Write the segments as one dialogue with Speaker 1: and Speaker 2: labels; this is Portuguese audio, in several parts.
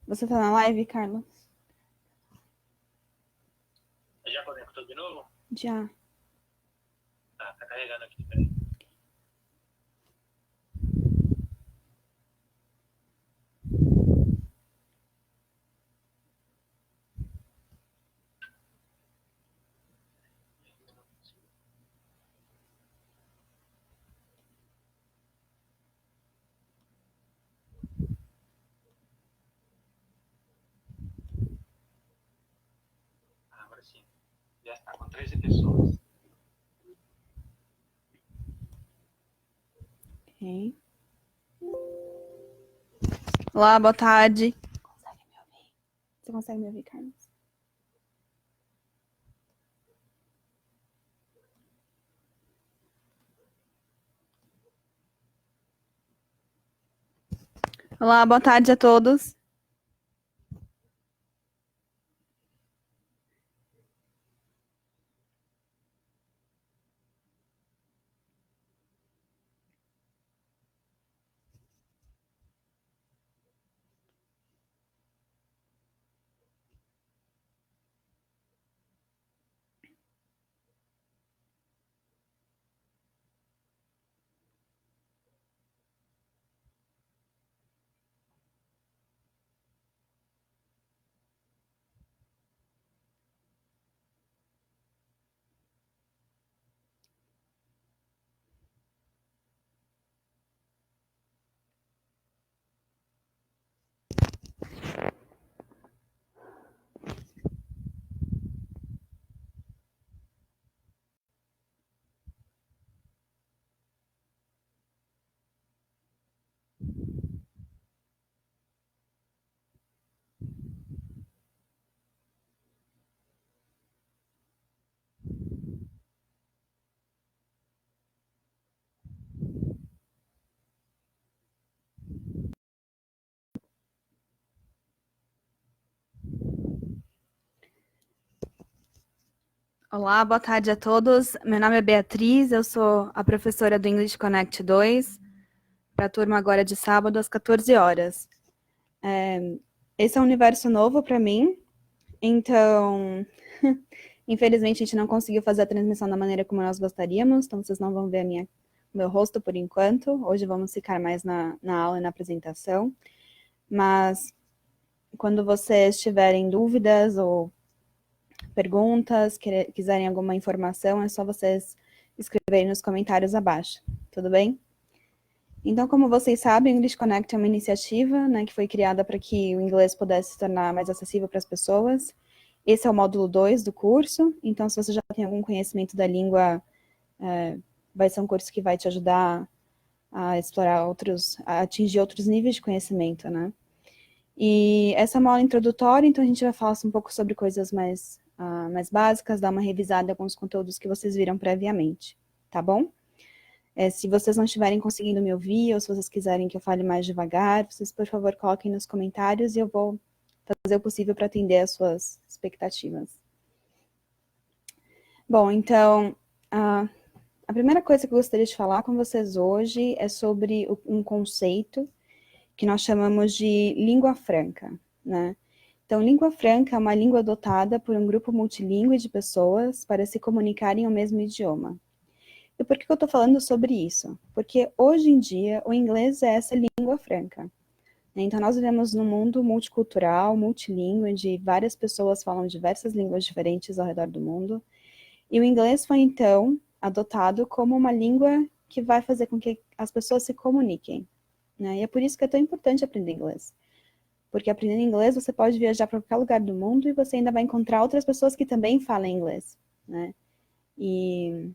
Speaker 1: Você tá na live, Carlos?
Speaker 2: Já conectou de novo?
Speaker 1: Já.
Speaker 2: Tá carregando aqui, peraí. Agora sim. Já está com 13 pessoas.
Speaker 1: Ok. Olá, boa tarde. Consegue me ouvir? Você consegue me ouvir, Carlos? Olá, boa tarde a todos. Olá, boa tarde a todos. Meu nome é Beatriz, eu sou a professora do English Connect 2, para a turma agora de sábado às 14 horas. Esse é um universo novo para mim, então, infelizmente, a gente não conseguiu fazer a transmissão da maneira como nós gostaríamos, então vocês não vão ver o meu rosto por enquanto. Hoje vamos ficar mais na aula e na apresentação, mas quando vocês tiverem dúvidas ou perguntas, quiserem alguma informação, é só vocês escreverem nos comentários abaixo, tudo bem? Então, como vocês sabem, o English Connect é uma iniciativa, né, que foi criada para que o inglês pudesse se tornar mais acessível para as pessoas. Esse é o módulo 2 do curso, então se você já tem algum conhecimento da língua, vai ser um curso que vai te ajudar a explorar a atingir outros níveis de conhecimento, né? E essa é uma aula introdutória, então a gente vai falar um pouco sobre coisas mais básicas, dar uma revisada em alguns conteúdos que vocês viram previamente, tá bom? Se vocês não estiverem conseguindo me ouvir, ou se vocês quiserem que eu fale mais devagar, vocês, por favor, coloquem nos comentários e eu vou fazer o possível para atender as suas expectativas. Bom, então, a primeira coisa que eu gostaria de falar com vocês hoje é sobre um conceito que nós chamamos de língua franca, né? Então, língua franca é uma língua adotada por um grupo multilingüe de pessoas para se comunicarem o mesmo idioma. E por que eu estou falando sobre isso? Porque hoje em dia o inglês é essa língua franca, né? Então, nós vivemos num mundo multicultural, multilingüe, de várias pessoas falam diversas línguas diferentes ao redor do mundo. E o inglês foi, então, adotado como uma língua que vai fazer com que as pessoas se comuniquem, né? E é por isso que é tão importante aprender inglês. Porque aprendendo inglês, você pode viajar para qualquer lugar do mundo e você ainda vai encontrar outras pessoas que também falam inglês, né? E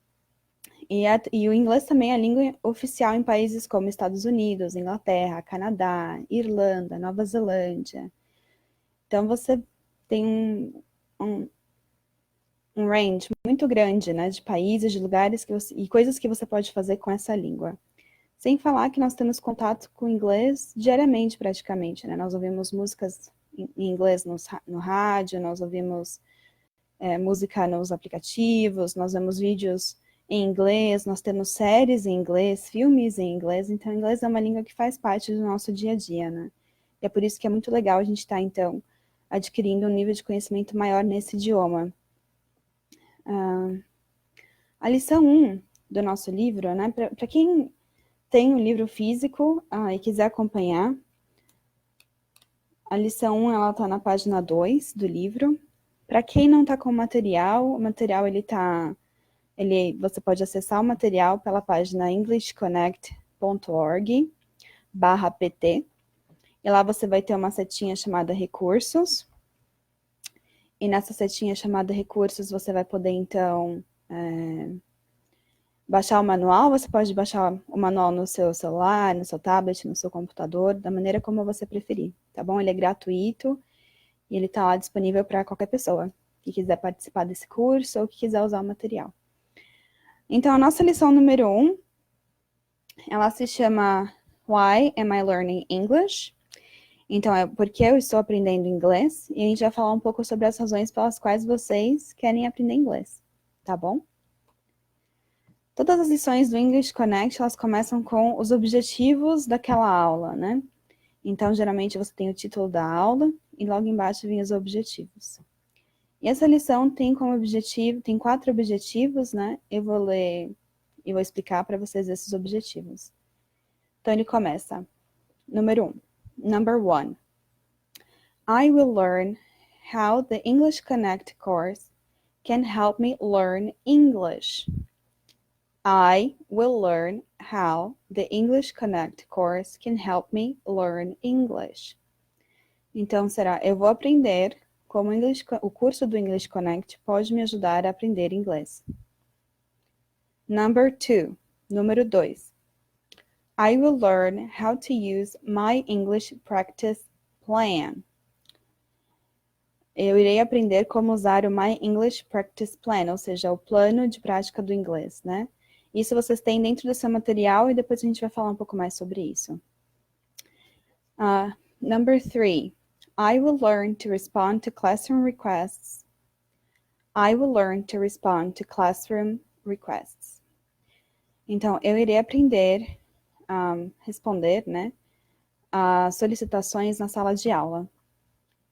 Speaker 1: o inglês também é a língua oficial em países como Estados Unidos, Inglaterra, Canadá, Irlanda, Nova Zelândia. Então, você tem um range muito grande, né, de países, de lugares e coisas que você pode fazer com essa língua. Sem falar que nós temos contato com o inglês diariamente, praticamente, né? Nós ouvimos músicas em inglês no rádio, nós ouvimos música nos aplicativos, nós vemos vídeos em inglês, nós temos séries em inglês, filmes em inglês, então o inglês é uma língua que faz parte do nosso dia a dia, né? E é por isso que é muito legal a gente estar, então, adquirindo um nível de conhecimento maior nesse idioma. A lição 1 do nosso livro, né, para quem tem o livro físico e quiser acompanhar, a lição 1 ela está na página 2 do livro. Para quem não está com o material você pode acessar o material pela página englishconnect.org/pt. E lá você vai ter uma setinha chamada recursos. E nessa setinha chamada recursos você vai poder, então, baixar o manual. Você pode baixar o manual no seu celular, no seu tablet, no seu computador, da maneira como você preferir, tá bom? Ele é gratuito e ele está lá disponível para qualquer pessoa que quiser participar desse curso ou que quiser usar o material. Então, a nossa lição número 1, ela se chama Why Am I Learning English? Então, é porque eu estou aprendendo inglês, e a gente vai falar um pouco sobre as razões pelas quais vocês querem aprender inglês, tá bom? Todas as lições do English Connect, elas começam com os objetivos daquela aula, né? Então, geralmente, você tem o título da aula, e logo embaixo vem os objetivos. E essa lição tem como objetivo, tem 4 objetivos, né? Eu vou ler e vou explicar para vocês esses objetivos. Então, ele começa. Number 1. I will learn how the English Connect course can help me learn English. I will learn how the English Connect course can help me learn English. Então, será, eu vou aprender como o curso do English Connect pode me ajudar a aprender inglês. Número 2. I will learn how to use my English practice plan. Eu irei aprender como usar o My English Practice Plan, ou seja, o plano de prática do inglês, né? Isso vocês têm dentro do seu material e depois a gente vai falar um pouco mais sobre isso. Number 3. I will learn to respond to classroom requests. I will learn to respond to classroom requests. Então, eu irei aprender a responder, né, a solicitações na sala de aula.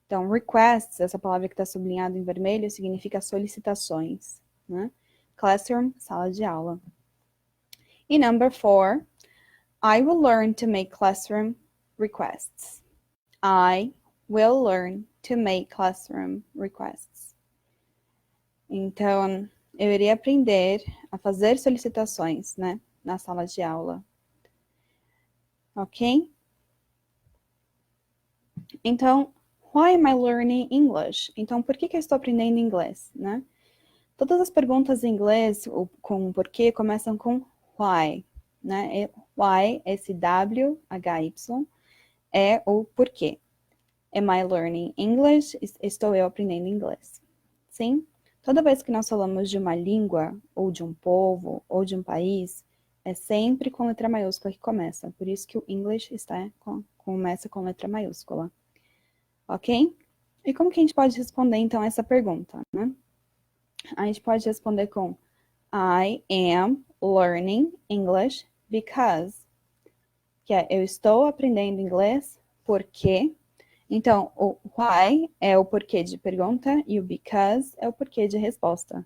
Speaker 1: Então, requests, essa palavra que está sublinhada em vermelho, significa solicitações, né? Classroom, sala de aula. E number 4, I will learn to make classroom requests. I will learn to make classroom requests. Então, eu irei aprender a fazer solicitações, né, na sala de aula. Ok? Então, why am I learning English? Então, por que eu estou aprendendo inglês, né? Todas as perguntas em inglês com porquê começam com why, né? Why, esse W-H-Y, é o porquê. Am I learning English? Estou eu aprendendo inglês. Sim? Toda vez que nós falamos de uma língua, ou de um povo, ou de um país, é sempre com letra maiúscula que começa. Por isso que o English começa com letra maiúscula. Ok? E como que a gente pode responder, então, essa pergunta, né? A gente pode responder com I am learning English because. Que é, eu estou aprendendo inglês porque. Então, o why é o porquê de pergunta e o because é o porquê de resposta.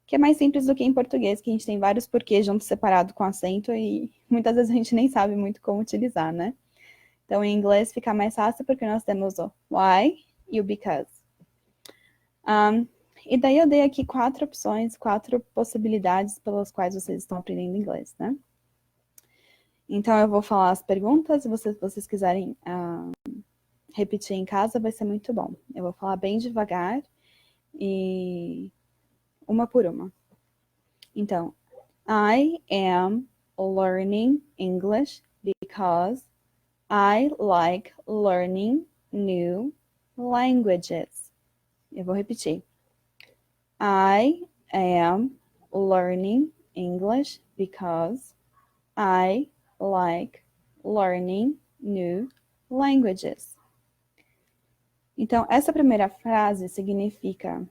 Speaker 1: Que é mais simples do que em português, que a gente tem vários porquês juntos separados com acento e muitas vezes a gente nem sabe muito como utilizar, né? Então, em inglês fica mais fácil porque nós temos o why e o because. E daí eu dei aqui 4 opções, 4 possibilidades pelas quais vocês estão aprendendo inglês, né? Então, eu vou falar as perguntas, e se vocês quiserem repetir em casa, vai ser muito bom. Eu vou falar bem devagar e uma por uma. Então, I am learning English because I like learning new languages. Eu vou repetir. I am learning English because I like learning new languages. Então, essa primeira frase significa: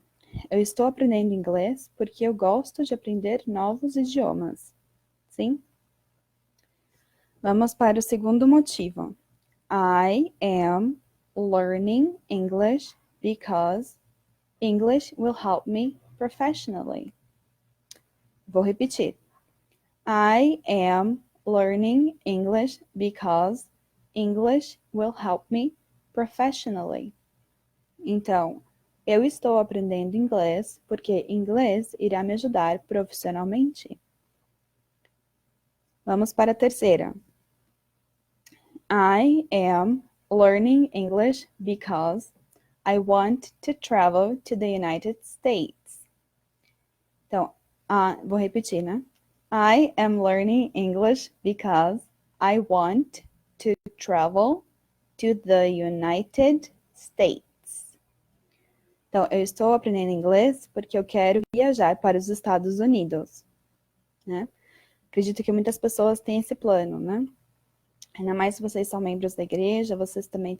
Speaker 1: eu estou aprendendo inglês porque eu gosto de aprender novos idiomas. Sim? Vamos para o segundo motivo. I am learning English because English will help me professionally. Vou repetir. I am learning English because English will help me professionally. Então, eu estou aprendendo inglês porque inglês irá me ajudar profissionalmente. Vamos para a terceira. I am learning English because I want to travel to the United States. Então, vou repetir, né? I am learning English because I want to travel to the United States. Então, eu estou aprendendo inglês porque eu quero viajar para os Estados Unidos, né? Acredito que muitas pessoas têm esse plano, né? Ainda mais se vocês são membros da igreja, vocês também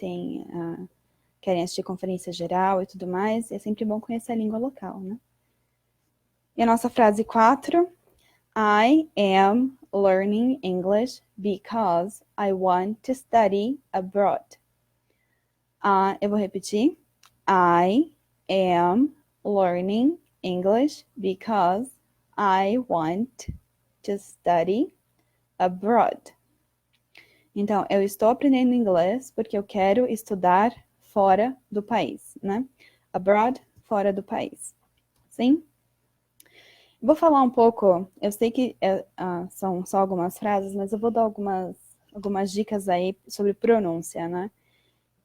Speaker 1: querem assistir conferência geral e tudo mais, é sempre bom conhecer a língua local, né? E a nossa frase 4, I am learning English because I want to study abroad. Eu vou repetir. I am learning English because I want to study abroad. Então, eu estou aprendendo inglês porque eu quero estudar fora do país, né? Abroad, fora do país. Sim? Vou falar um pouco, eu sei que são só algumas frases, mas eu vou dar algumas dicas aí sobre pronúncia, né?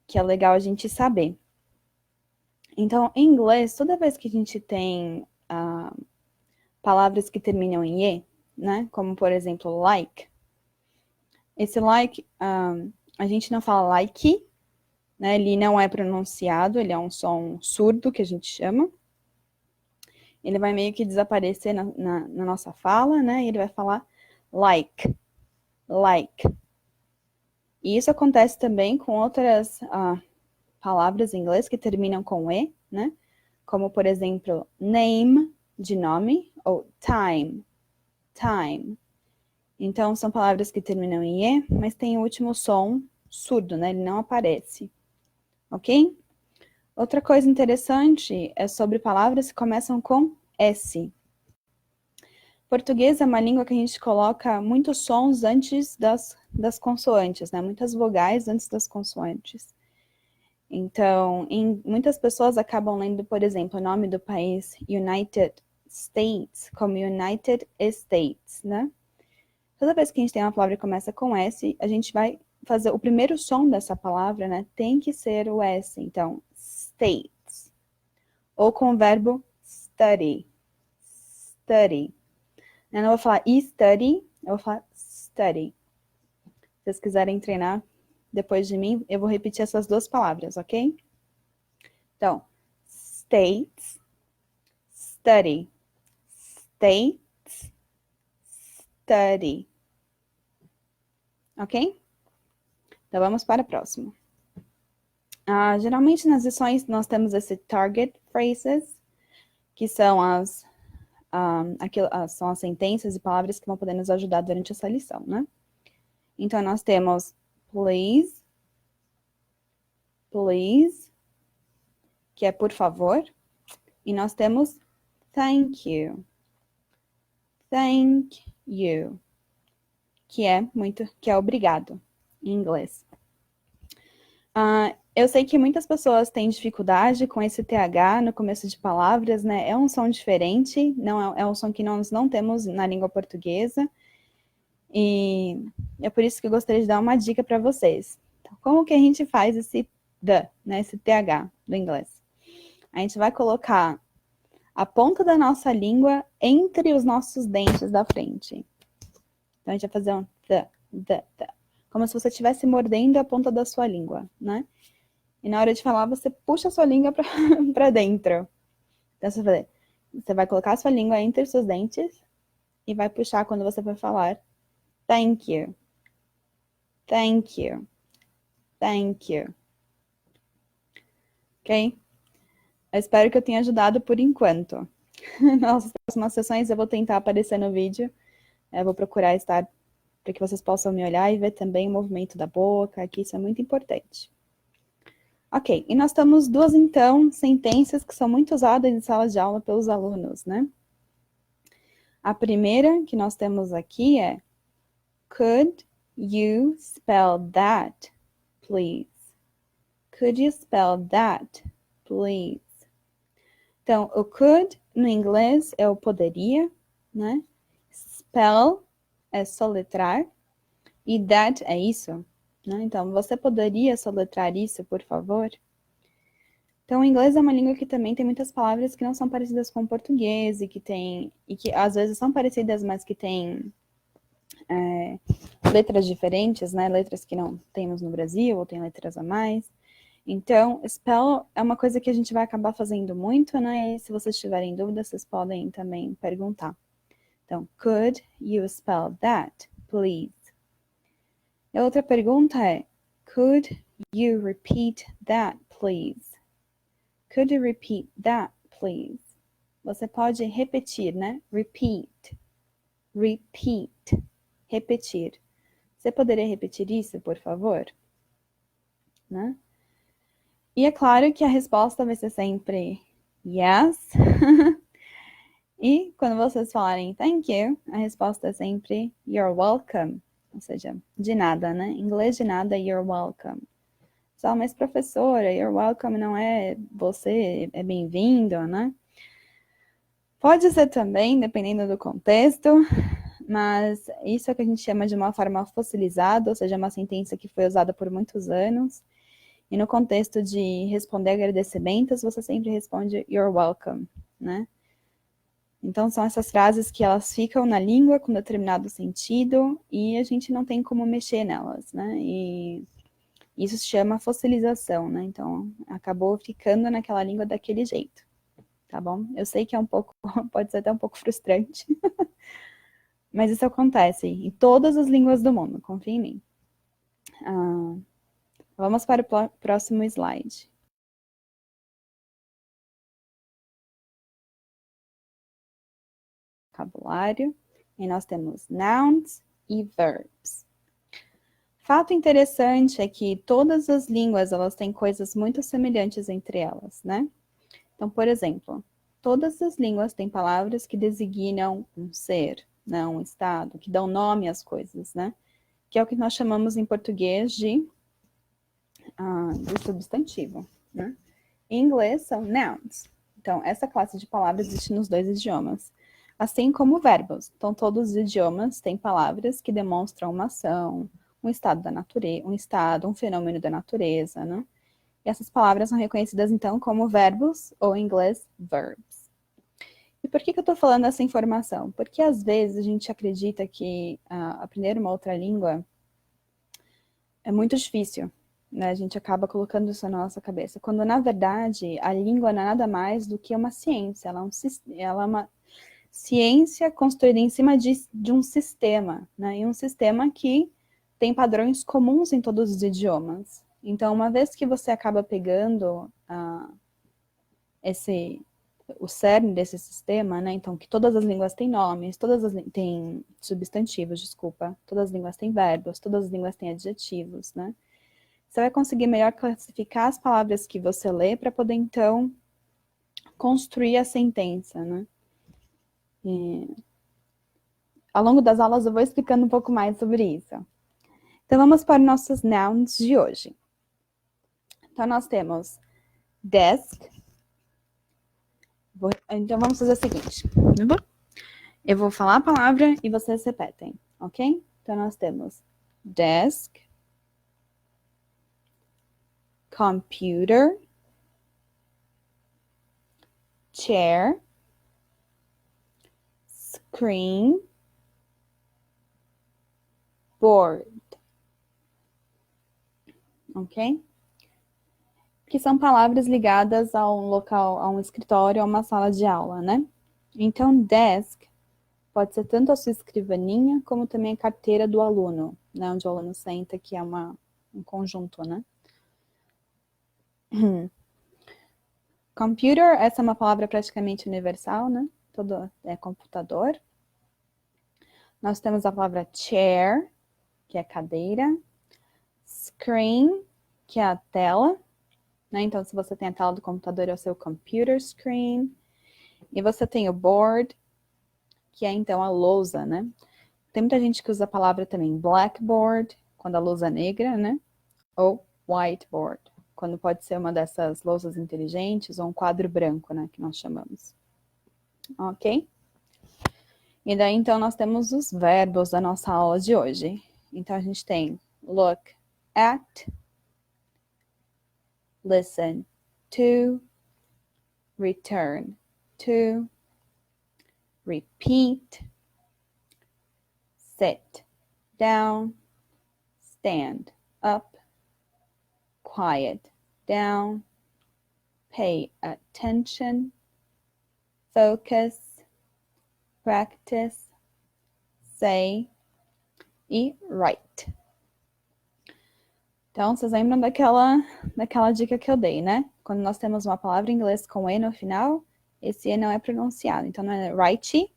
Speaker 1: Que é legal a gente saber. Então, em inglês, toda vez que a gente tem palavras que terminam em E, né? Como, por exemplo, like. Esse like, a gente não fala like, né? Ele não é pronunciado, ele é um som surdo, que a gente chama. Ele vai meio que desaparecer na nossa fala, né? E ele vai falar like, like. E isso acontece também com outras palavras em inglês que terminam com E, né? Como, por exemplo, name, de nome, ou time, time. Então, são palavras que terminam em E, mas tem o último som surdo, né? Ele não aparece. Ok? Outra coisa interessante é sobre palavras que começam com S. Português é uma língua que a gente coloca muitos sons antes das consoantes, né? Muitas vogais antes das consoantes. Então, muitas pessoas acabam lendo, por exemplo, o nome do país United States como United States, né? Toda vez que a gente tem uma palavra que começa com S, a gente vai fazer o primeiro som dessa palavra, né? Tem que ser o S. Então, States. Ou com o verbo study. Study. Eu não vou falar study, eu vou falar study. Se vocês quiserem treinar depois de mim, eu vou repetir essas duas palavras, ok? Então, States, study. States, study. Ok? Então, vamos para a próxima. Geralmente, nas lições, nós temos esse target phrases, que são são as sentenças e palavras que vão poder nos ajudar durante essa lição, né? Então, nós temos please, please, que é por favor, e nós temos thank you, que é obrigado, em inglês. Eu sei que muitas pessoas têm dificuldade com esse TH no começo de palavras, né? É um som diferente, é um som que nós não temos na língua portuguesa. E é por isso que eu gostaria de dar uma dica para vocês. Então, como que a gente faz esse the, né? Esse TH do inglês? A gente vai colocar a ponta da nossa língua entre os nossos dentes da frente. Então, a gente vai fazer um the. Como se você estivesse mordendo a ponta da sua língua, né? E na hora de falar, você puxa a sua língua para dentro. Então, você vai colocar a sua língua entre os seus dentes e vai puxar quando você for falar thank you. Thank you. Thank you. Ok? Eu espero que eu tenha ajudado por enquanto. Nas próximas sessões eu vou tentar aparecer no vídeo. Eu vou procurar estar para que vocês possam me olhar e ver também o movimento da boca, que isso é muito importante. Ok, e nós temos duas, então, sentenças que são muito usadas em sala de aula pelos alunos, né? A primeira que nós temos aqui é Could you spell that, please? Could you spell that, please? Então, o could, no inglês, é o poderia, né? Spell é soletrar, e that é isso, né? Então, você poderia soletrar isso, por favor? Então, o inglês é uma língua que também tem muitas palavras que não são parecidas com o português, e que às vezes são parecidas, mas que têm letras diferentes, né? Letras que não temos no Brasil, ou tem letras a mais. Então, spell é uma coisa que a gente vai acabar fazendo muito, né? E se vocês tiverem dúvidas, vocês podem também perguntar. Então, could you spell that, please? E a outra pergunta é, could you repeat that, please? Could you repeat that, please? Você pode repetir, né? Repeat. Repeat. Repetir. Você poderia repetir isso, por favor? Né? E é claro que a resposta vai ser sempre yes. E quando vocês falarem thank you, a resposta é sempre you're welcome. Ou seja, de nada, né? Em inglês, de nada, you're welcome. Só, mas professora, you're welcome não é você, é bem-vindo, né? Pode ser também, dependendo do contexto, mas isso é o que a gente chama de uma forma fossilizada, ou seja, uma sentença que foi usada por muitos anos. E no contexto de responder agradecimentos, você sempre responde you're welcome, né? Então, são essas frases que elas ficam na língua com determinado sentido e a gente não tem como mexer nelas, né? E isso se chama fossilização, né? Então, acabou ficando naquela língua daquele jeito, tá bom? Eu sei que é um pouco, pode ser até um pouco frustrante, mas isso acontece em todas as línguas do mundo, confia em mim. Vamos para o próximo slide. Vocabulário. E nós temos nouns e verbs. Fato interessante é que todas as línguas, elas têm coisas muito semelhantes entre elas, né? Então, por exemplo, todas as línguas têm palavras que designam um ser, né? Um estado, que dão nome às coisas, né? Que é o que nós chamamos em português de substantivo, né? Em inglês são nouns. Então, essa classe de palavras existe nos dois idiomas. Assim como verbos. Então, todos os idiomas têm palavras que demonstram uma ação, um estado da natureza, um fenômeno da natureza, né? E essas palavras são reconhecidas, então, como verbos, ou em inglês, verbs. E por que eu estou falando essa informação? Porque, às vezes, a gente acredita que aprender uma outra língua é muito difícil, né? A gente acaba colocando isso na nossa cabeça. Quando, na verdade, a língua não é nada mais do que uma ciência. Ela é uma ciência construída em cima de um sistema, né? E um sistema que tem padrões comuns em todos os idiomas. Então, uma vez que você acaba pegando o cerne desse sistema, né? Então, que todas as línguas têm nomes, têm substantivos, desculpa, todas as línguas têm verbos, todas as línguas têm adjetivos, né? Você vai conseguir melhor classificar as palavras que você lê para poder, então, construir a sentença, né? Ao longo das aulas eu vou explicando um pouco mais sobre isso. Então, vamos para os nossos nouns de hoje. Então, nós temos desk. Então, vamos fazer o seguinte. Eu vou falar a palavra e vocês repetem, ok? Então, nós temos desk, computer, chair, screen, board. Ok? Que são palavras ligadas a um local, a um escritório, a uma sala de aula, né? Então, desk pode ser tanto a sua escrivaninha, como também a carteira do aluno, né? Onde o aluno senta, que é um conjunto, né? Computer, essa é uma palavra praticamente universal, né? Todo é computador. Nós temos a palavra chair, que é cadeira. Screen, que é a tela, né? Então, se você tem a tela do computador, é o seu computer screen. E você tem o board, que é, então, a lousa, né? Tem muita gente que usa a palavra também blackboard, quando a lousa é negra, né? Ou whiteboard, quando pode ser uma dessas lousas inteligentes, ou um quadro branco, né? Que nós chamamos. Ok? E daí, então, nós temos os verbos da nossa aula de hoje. Então, a gente tem look at, listen to, return to, repeat, sit down, stand up, quiet down, pay attention, focus, practice, say e write. Então, vocês lembram daquela dica que eu dei, né? Quando nós temos uma palavra em inglês com E no final, esse E não é pronunciado. Então, não é write,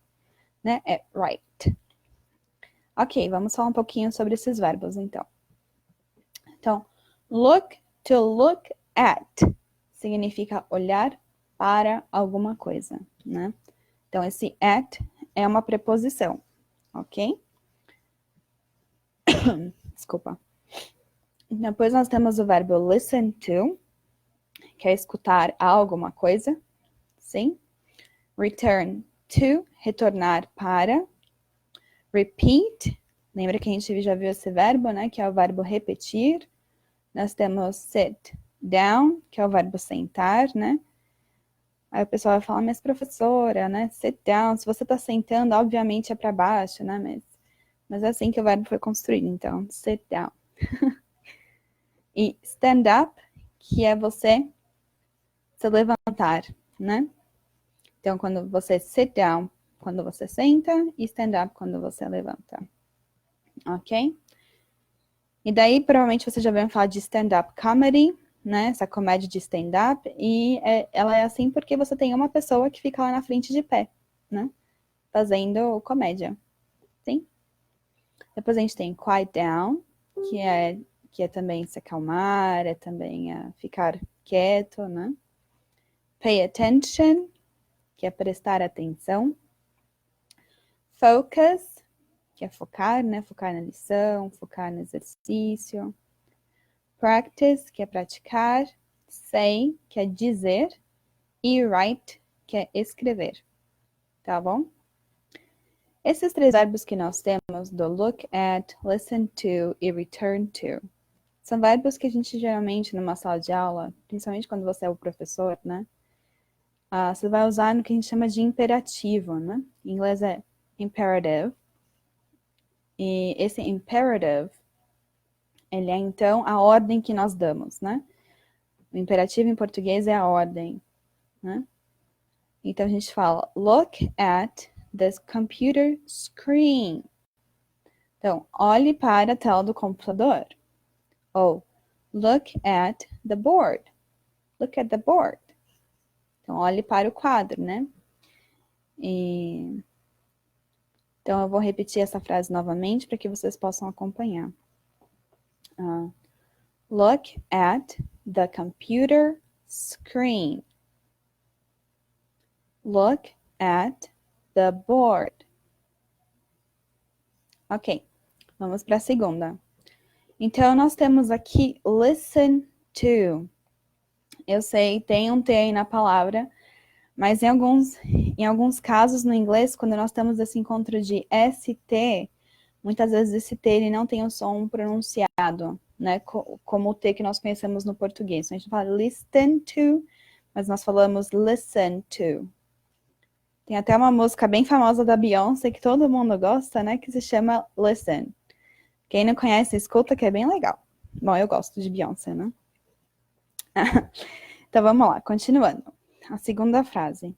Speaker 1: né? É write. Ok, vamos falar um pouquinho sobre esses verbos, então. Então, look, to look at, significa olhar para alguma coisa, né? Então, esse at é uma preposição, ok? Desculpa. Depois nós temos o verbo listen to, que é escutar a alguma coisa, sim? Return to, retornar para. Repeat, lembra que a gente já viu esse verbo, né? Que é o verbo repetir. Nós temos sit down, que é o verbo sentar, né? Aí o pessoal vai falar, mas professora, né? Sit down, se você tá sentando, obviamente é para baixo, né? Mas é assim que o verbo foi construído, então, sit down. E stand up, que é você se levantar, né? Então, quando você sit down, quando você senta, e stand up, quando você levanta. Ok? E daí, provavelmente, você já ouviu falar de stand-up comedy, né? Essa comédia de stand-up. E ela é assim porque você tem uma pessoa que fica lá na frente de pé, né? Fazendo comédia. Sim? Depois a gente tem quiet down, que é também se acalmar, é também ficar quieto, né? Pay attention, que é prestar atenção. Focus, que é focar, né? Focar na lição, focar no exercício. Practice, que é praticar. Say, que é dizer. E write, que é escrever. Tá bom? Esses três verbos que nós temos, do look at, listen to e return to, são verbos que a gente geralmente, numa sala de aula, principalmente quando você é o professor, né? Você vai usar no que a gente chama de imperativo, né? Em inglês é imperative. E esse imperative, ele é, então, a ordem que nós damos, né? O imperativo em português é a ordem, né? Então, a gente fala, look at this computer screen. Então, olhe para a tela do computador. Ou, look at the board. Look at the board. Então, olhe para o quadro, né? Então, eu vou repetir essa frase novamente para que vocês possam acompanhar. Look at the computer screen. Look at the board. Ok, vamos para a segunda. Então, nós temos aqui listen to. Eu sei, tem um T aí na palavra, mas em alguns casos no inglês, quando nós temos esse encontro de ST, muitas vezes esse T ele não tem o som pronunciado, né? Como o T que nós conhecemos no português. Então, a gente fala listen to, mas nós falamos listen to. Tem até uma música bem famosa da Beyoncé que todo mundo gosta, né? Que se chama Listen. Quem não conhece, escuta, que é bem legal. Bom, eu gosto de Beyoncé, né? Então, vamos lá, continuando. A segunda frase.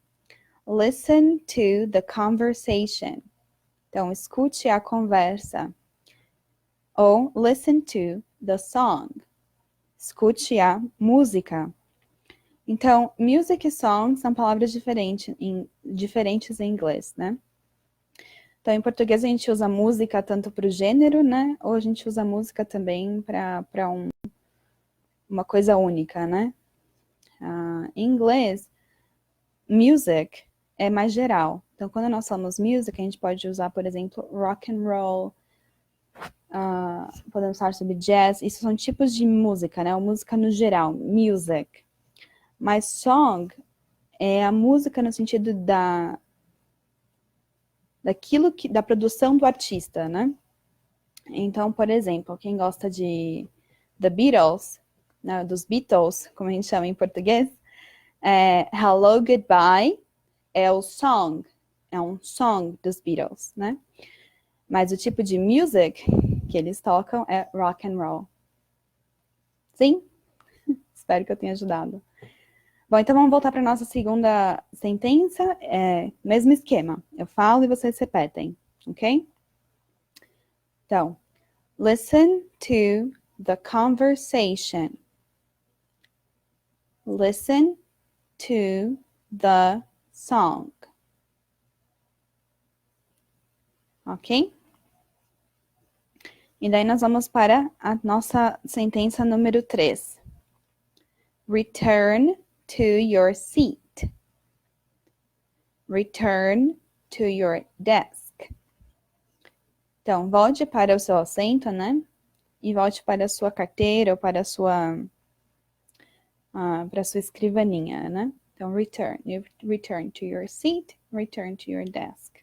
Speaker 1: Listen to the conversation. Então, escute a conversa. Ou listen to the song. Escute a música. Então, music e song são palavras diferentes em inglês, né? Então, Então, em português a gente usa música tanto para o gênero, né? Ou a gente usa música também para uma coisa única, né? Em inglês, music é mais geral. Então, quando nós falamos music, a gente pode usar, por exemplo, rock and roll, podemos falar sobre jazz. Isso são tipos de música, né? A música no geral, music. Mas song é a música no sentido da produção do artista, né? Então, por exemplo, quem gosta de The Beatles, né, dos Beatles, como a gente chama em português, Hello Goodbye é um song dos Beatles, né? Mas o tipo de music que eles tocam é rock and roll. Sim? Espero que eu tenha ajudado. Bom, então vamos voltar para a nossa segunda sentença. Mesmo esquema. Eu falo e vocês repetem, ok? Então, listen to the conversation. Listen to the song. Ok? E daí nós vamos para a nossa sentença número 3. Return to your seat. Return to your desk. Então, volte para o seu assento, né? E volte para a sua carteira ou para a sua escrivaninha, né? Então, return to your seat, return to your desk.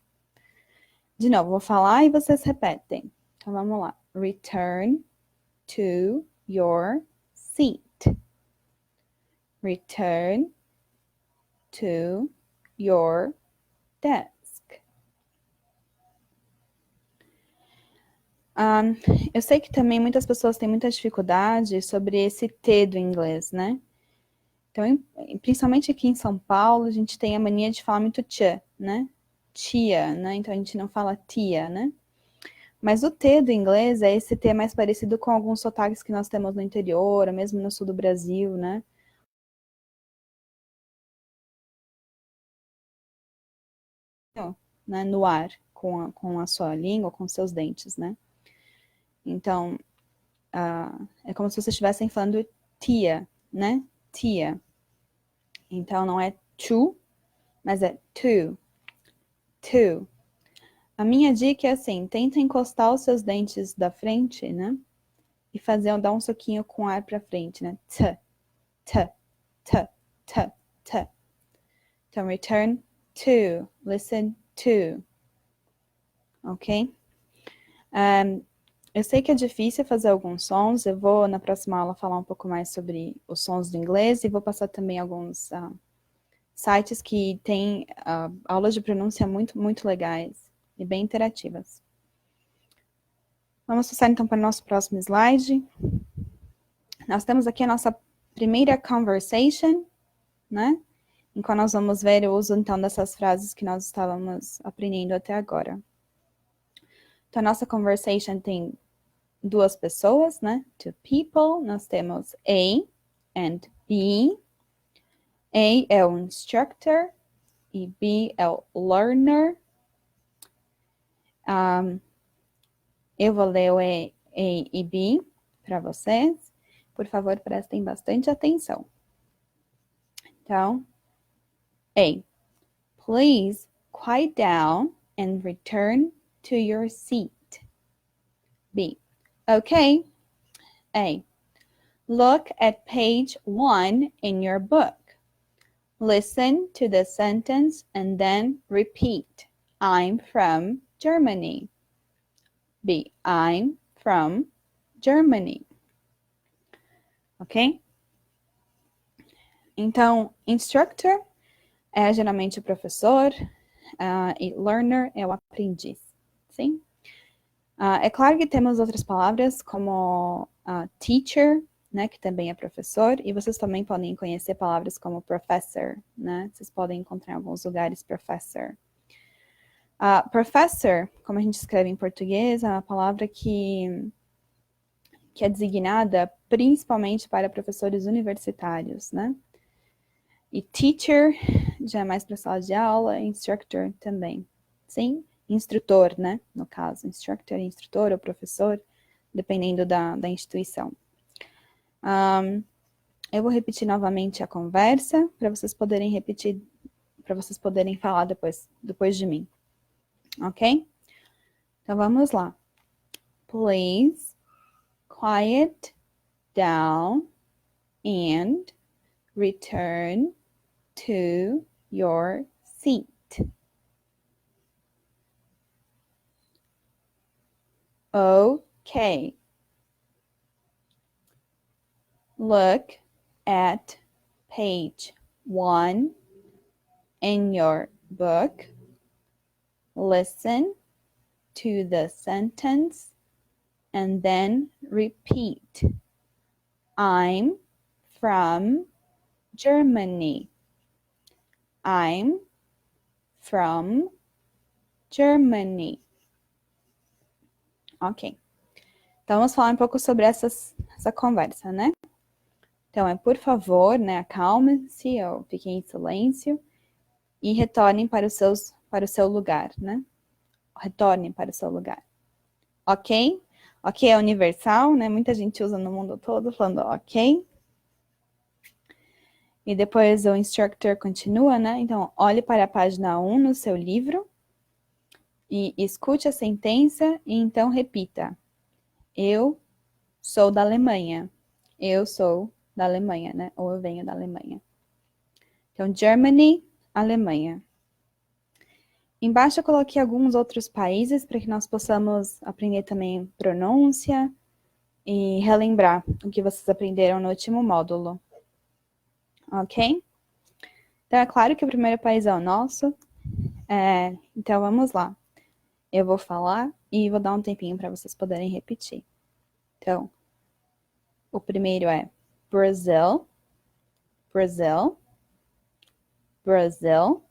Speaker 1: De novo, vou falar e vocês repetem. Então, vamos lá. Return to your seat. Return to your desk. Eu sei que também muitas pessoas têm muita dificuldade sobre esse T do inglês, né? Então, principalmente aqui em São Paulo, a gente tem a mania de falar muito tia, né? Tia, né? Então, a gente não fala tia, né? Mas o T do inglês é esse T mais parecido com alguns sotaques que nós temos no interior, ou mesmo no sul do Brasil, né? No ar, com a sua língua, com seus dentes, né? Então, é como se vocês estivessem falando tia, né? Tia. Então, não é to, mas é to. To. A minha dica é assim, tenta encostar os seus dentes da frente, né? E dar um soquinho com ar pra frente, né? T, t, t, t, t. Então, return to, listen to. Ok? Eu sei que é difícil fazer alguns sons, eu vou na próxima aula falar um pouco mais sobre os sons do inglês e vou passar também alguns sites que têm aulas de pronúncia muito, muito legais e bem interativas. Vamos passar então para o nosso próximo slide. Nós temos aqui a nossa primeira conversation, né? Em qual nós vamos ver o uso então dessas frases que nós estávamos aprendendo até agora. Então, a nossa conversation tem duas pessoas, né? Two people. Nós temos A and B. A é o instructor e B é o learner. Eu vou ler o A e B para vocês. Por favor, prestem bastante atenção. Então, A. Please quiet down and return to your seat. B. Okay. A. Look at page 1 in your book. Listen to the sentence and then repeat. I'm from Germany. B. I'm from Germany. Ok? Então, instructor é geralmente o professor e learner é o aprendiz. Sim? É claro que temos outras palavras como teacher, né, que também é professor, e vocês também podem conhecer palavras como professor, né? Vocês podem encontrar em alguns lugares professor. Professor, como a gente escreve em português, é uma palavra que é designada principalmente para professores universitários, né? E teacher já é mais para sala de aula, instructor também, sim? instrutor, né? No caso, instructor, instrutor ou professor, dependendo da instituição. Eu vou repetir novamente a conversa para vocês poderem repetir, para vocês poderem falar depois de mim. Ok? Então vamos lá. Please quiet down and return to your seat. Okay. Look at page 1 in your book. Listen to the sentence and then repeat. I'm from Germany. I'm from Germany. Ok. Então, vamos falar um pouco sobre essa conversa, né? Então, por favor, né, acalme-se ou fiquem em silêncio e retornem para o seu lugar, né? Retornem para o seu lugar. Ok? Ok é universal, né? Muita gente usa no mundo todo falando ok. E depois o instructor continua, né? Então, olhe para a página 1 no seu livro e escute a sentença e então repita. Eu sou da Alemanha. Eu sou da Alemanha, né? Ou eu venho da Alemanha. Então, Germany, Alemanha. Embaixo eu coloquei alguns outros países para que nós possamos aprender também pronúncia e relembrar o que vocês aprenderam no último módulo. Ok? Então, é claro que o primeiro país é o nosso. Então, vamos lá. Eu vou falar e vou dar um tempinho para vocês poderem repetir. Então, o primeiro é Brazil, Brazil, Brazil.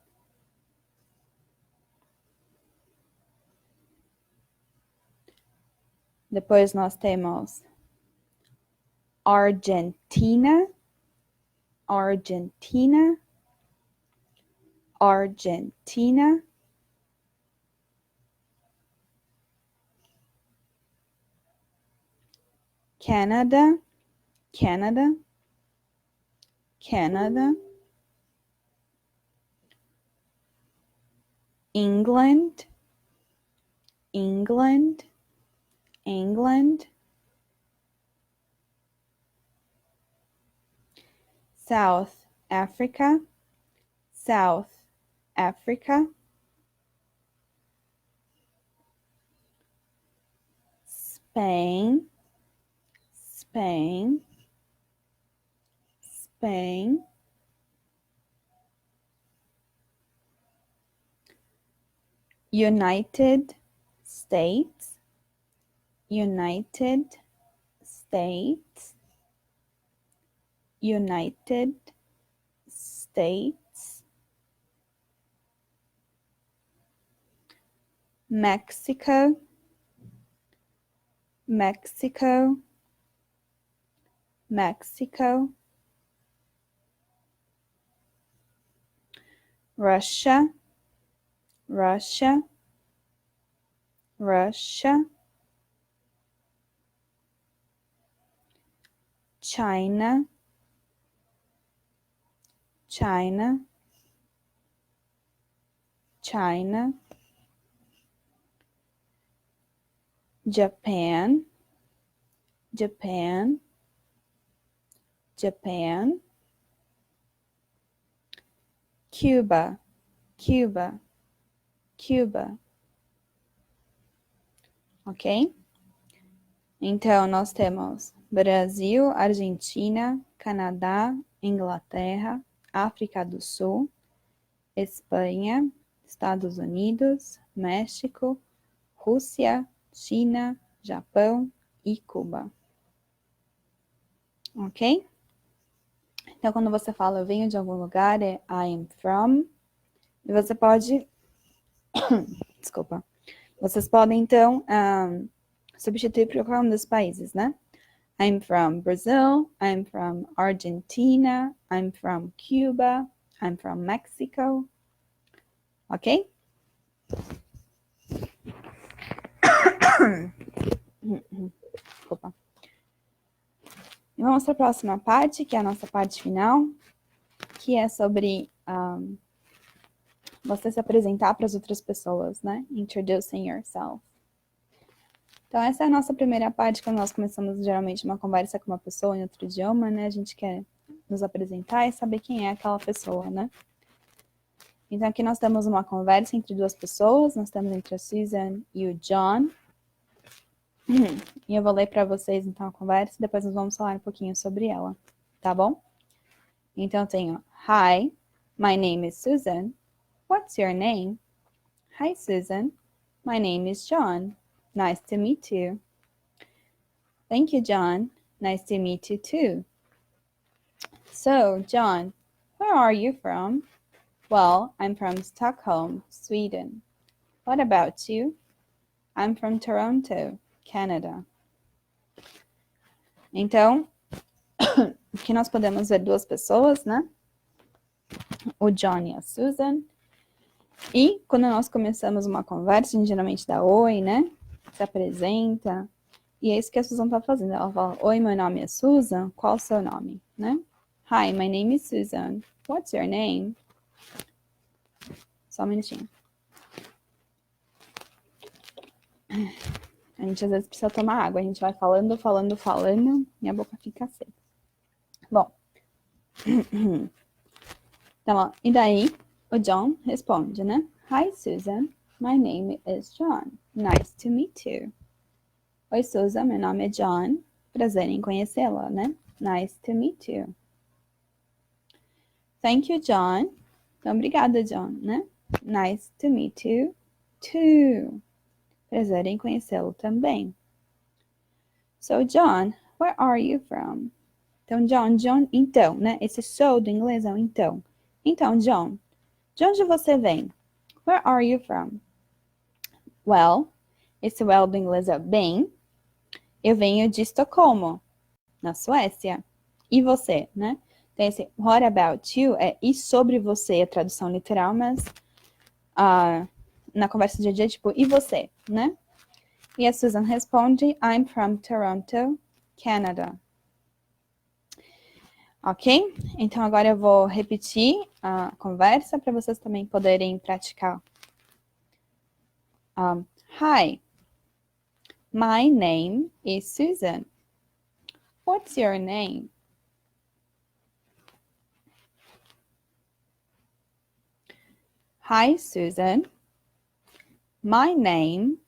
Speaker 1: Depois nós temos Argentina, Argentina, Argentina. Canada, Canada, Canada. England, England, England. South Africa, South Africa. Spain, Spain, Spain. United States, United States, United States. Mexico, Mexico, Mexico. Russia, Russia, Russia. China, China, China. Japan, Japan, Japan. Cuba, Cuba, Cuba. Ok? Então, nós temos Brasil, Argentina, Canadá, Inglaterra, África do Sul, Espanha, Estados Unidos, México, Rússia, China, Japão e Cuba. Ok? Então, quando você fala eu venho de algum lugar, é I am from. E você pode... Desculpa. Vocês podem, então, substituir por qualquer um dos países, né? I'm from Brazil, I'm from Argentina, I'm from Cuba, I'm from Mexico. Ok? Desculpa. E vamos para a próxima parte, que é a nossa parte final, que é sobre você se apresentar para as outras pessoas, né? Introducing yourself. Então, essa é a nossa primeira parte, quando nós começamos geralmente uma conversa com uma pessoa em outro idioma, né? A gente quer nos apresentar e saber quem é aquela pessoa, né? Então, aqui nós temos uma conversa entre duas pessoas, nós temos entre a Susan e o John. E eu vou ler para vocês, então, a conversa, e depois nós vamos falar um pouquinho sobre ela, tá bom? Então, eu tenho, Hi, my name is Susan. What's your name? Hi, Susan. My name is John. Nice to meet you. Thank you, John. Nice to meet you, too. So, John, where are you from? Well, I'm from Stockholm, Sweden. What about you? I'm from Toronto, Canada. Então, aqui nós podemos ver duas pessoas, né? O John e a Susan. E quando nós começamos uma conversa, a gente geralmente dá oi, né? Se apresenta. E é isso que a Susan tá fazendo. Ela fala, oi, meu nome é Susan. Qual o seu nome, né? Hi, my name is Susan. What's your name? Só um minutinho. A gente às vezes precisa tomar água. A gente vai falando, e a boca fica seca. Bom. Então, ó, e daí o John responde, né? Hi, Susan. My name is John. Nice to meet you. Oi, Susan. Meu nome é John. Prazer em conhecê-la, né? Nice to meet you. Thank you, John. Então, obrigada, John, né? Nice to meet you, too. Prazer em conhecê-lo também. So, John, where are you from? Então, John, então, né? Esse so do inglês é o então. Então, John, de onde você vem? Where are you from? Well, esse well do inglês é bem. Eu venho de Estocolmo, na Suécia. E você, né? Tem esse what about you é e sobre você, a tradução literal, mas na conversa de dia, tipo, e você, né? E a Susan responde, I'm from Toronto, Canada. Ok? Então, agora eu vou repetir a conversa para vocês também poderem praticar. Hi, my name is Susan. What's your name? Hi, Susan. My name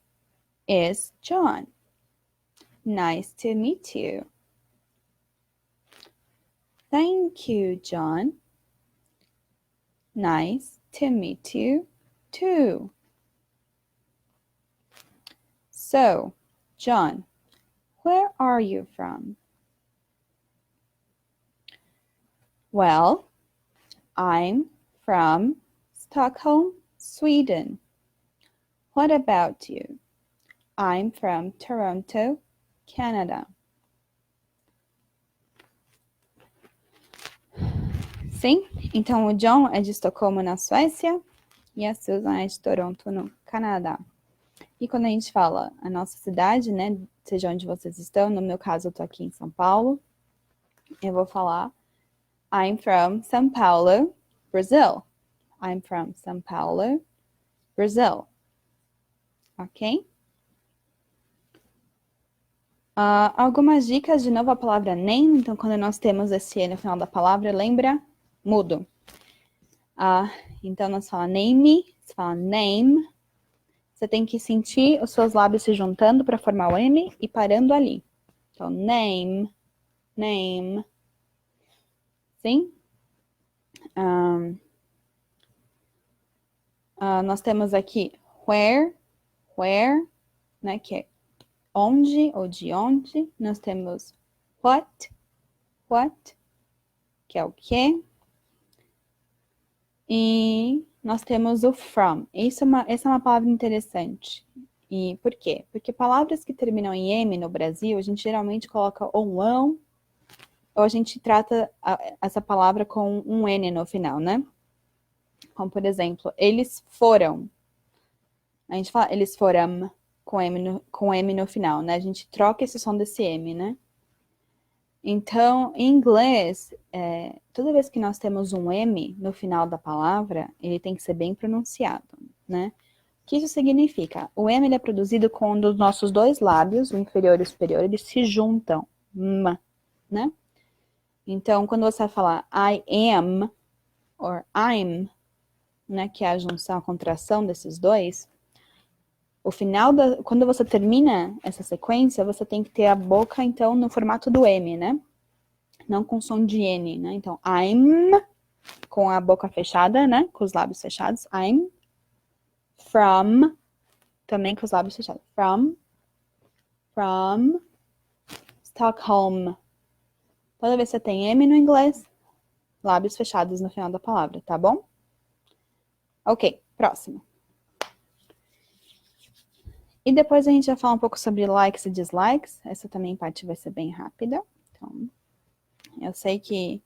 Speaker 1: is John. Nice to meet you. Thank you, John. Nice to meet you, too. So, John, where are you from? Well, I'm from Stockholm, Sweden. What about you? I'm from Toronto, Canada. Sim? Então, o John é de Estocolmo, na Suécia, e a Susan é de Toronto, no Canadá. E quando a gente fala a nossa cidade, né, seja onde vocês estão, no meu caso eu tô aqui em São Paulo, eu vou falar I'm from São Paulo, Brazil. I'm from São Paulo, Brazil. Ok? Algumas dicas, de novo, a palavra name. Então, quando nós temos esse E no final da palavra, lembra? Mudo. Então, nós falamos name, você fala name. Você tem que sentir os seus lábios se juntando para formar o N e parando ali. Então, name, name. Sim? Nós temos aqui where, né, que é onde ou de onde. Nós temos what, que é o que. E nós temos o from. Essa é uma palavra interessante. E por quê? Porque palavras que terminam em M no Brasil, a gente geralmente coloca ou ão, ou a gente trata essa palavra com um N no final, né? Como, por exemplo, eles foram. A gente fala eles foram, com M no final, né? A gente troca esse som desse M, né? Então, em inglês, toda vez que nós temos um M no final da palavra, ele tem que ser bem pronunciado, né? O que isso significa? O M ele é produzido quando os nossos dois lábios, o inferior e o superior, eles se juntam, né? Então, quando você vai falar I am, or I'm, né, que é a junção, a contração desses dois, o final quando você termina essa sequência, você tem que ter a boca, então, no formato do M, né? Não com som de N, né? Então, I'm, com a boca fechada, né? Com os lábios fechados. I'm. From, também com os lábios fechados. From Stockholm. Toda vez que você tem M no inglês, lábios fechados no final da palavra, tá bom? Ok, próximo. E depois a gente vai falar um pouco sobre likes e dislikes. Essa também parte vai ser bem rápida. Então, eu sei que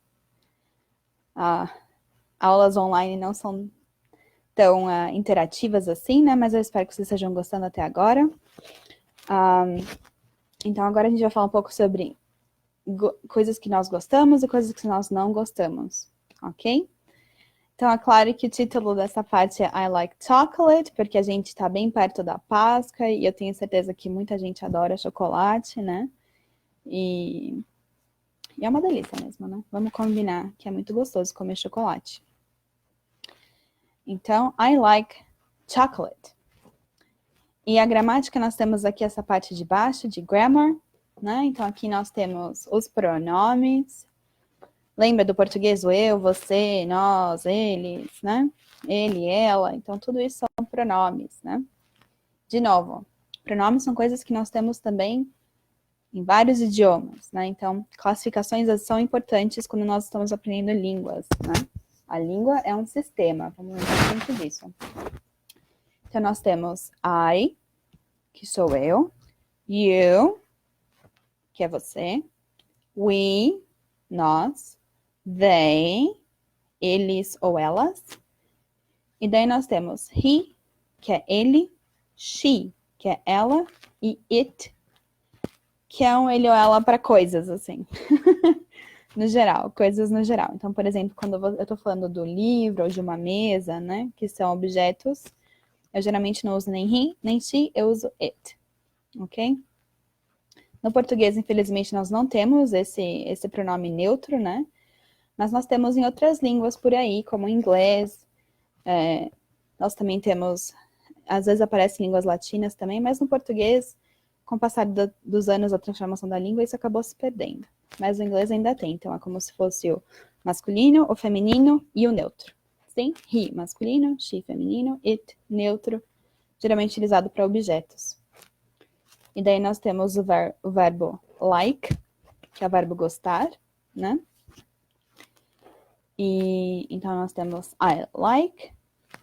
Speaker 1: aulas online não são tão interativas assim, né? Mas eu espero que vocês estejam gostando até agora. Então, agora a gente vai falar um pouco sobre coisas que nós gostamos e coisas que nós não gostamos, ok? Então, é claro que o título dessa parte é I Like Chocolate, porque a gente está bem perto da Páscoa e eu tenho certeza que muita gente adora chocolate, né? E é uma delícia mesmo, né? Vamos combinar que é muito gostoso comer chocolate. Então, I like chocolate. E a gramática, nós temos aqui essa parte de baixo, de grammar, né? Então, aqui nós temos os pronomes. Lembra do português o eu, você, nós, eles, né? Ele, ela. Então, tudo isso são pronomes, né? De novo, pronomes são coisas que nós temos também em vários idiomas, né? Então, classificações são importantes quando nós estamos aprendendo línguas, né? A língua é um sistema, vamos lembrar sempre disso. Então, nós temos I, que sou eu, you, que é você, we, nós, they, eles ou elas, e daí nós temos he, que é ele, she, que é ela, e it, que é um ele ou ela para coisas, assim. No geral, coisas no geral. Então, por exemplo, quando eu tô falando do livro ou de uma mesa, né, que são objetos, eu geralmente não uso nem he, nem she, eu uso it, ok? No português, infelizmente, nós não temos esse pronome neutro, né? Mas nós temos em outras línguas por aí, como o inglês. Nós também temos, às vezes aparecem línguas latinas também, mas no português, com o passar dos anos, a transformação da língua, isso acabou se perdendo. Mas o inglês ainda tem, então é como se fosse o masculino, o feminino e o neutro. Sim? He, masculino, she, feminino, it, neutro, geralmente utilizado para objetos. E daí nós temos o verbo like, que é o verbo gostar, né? E então nós temos I like,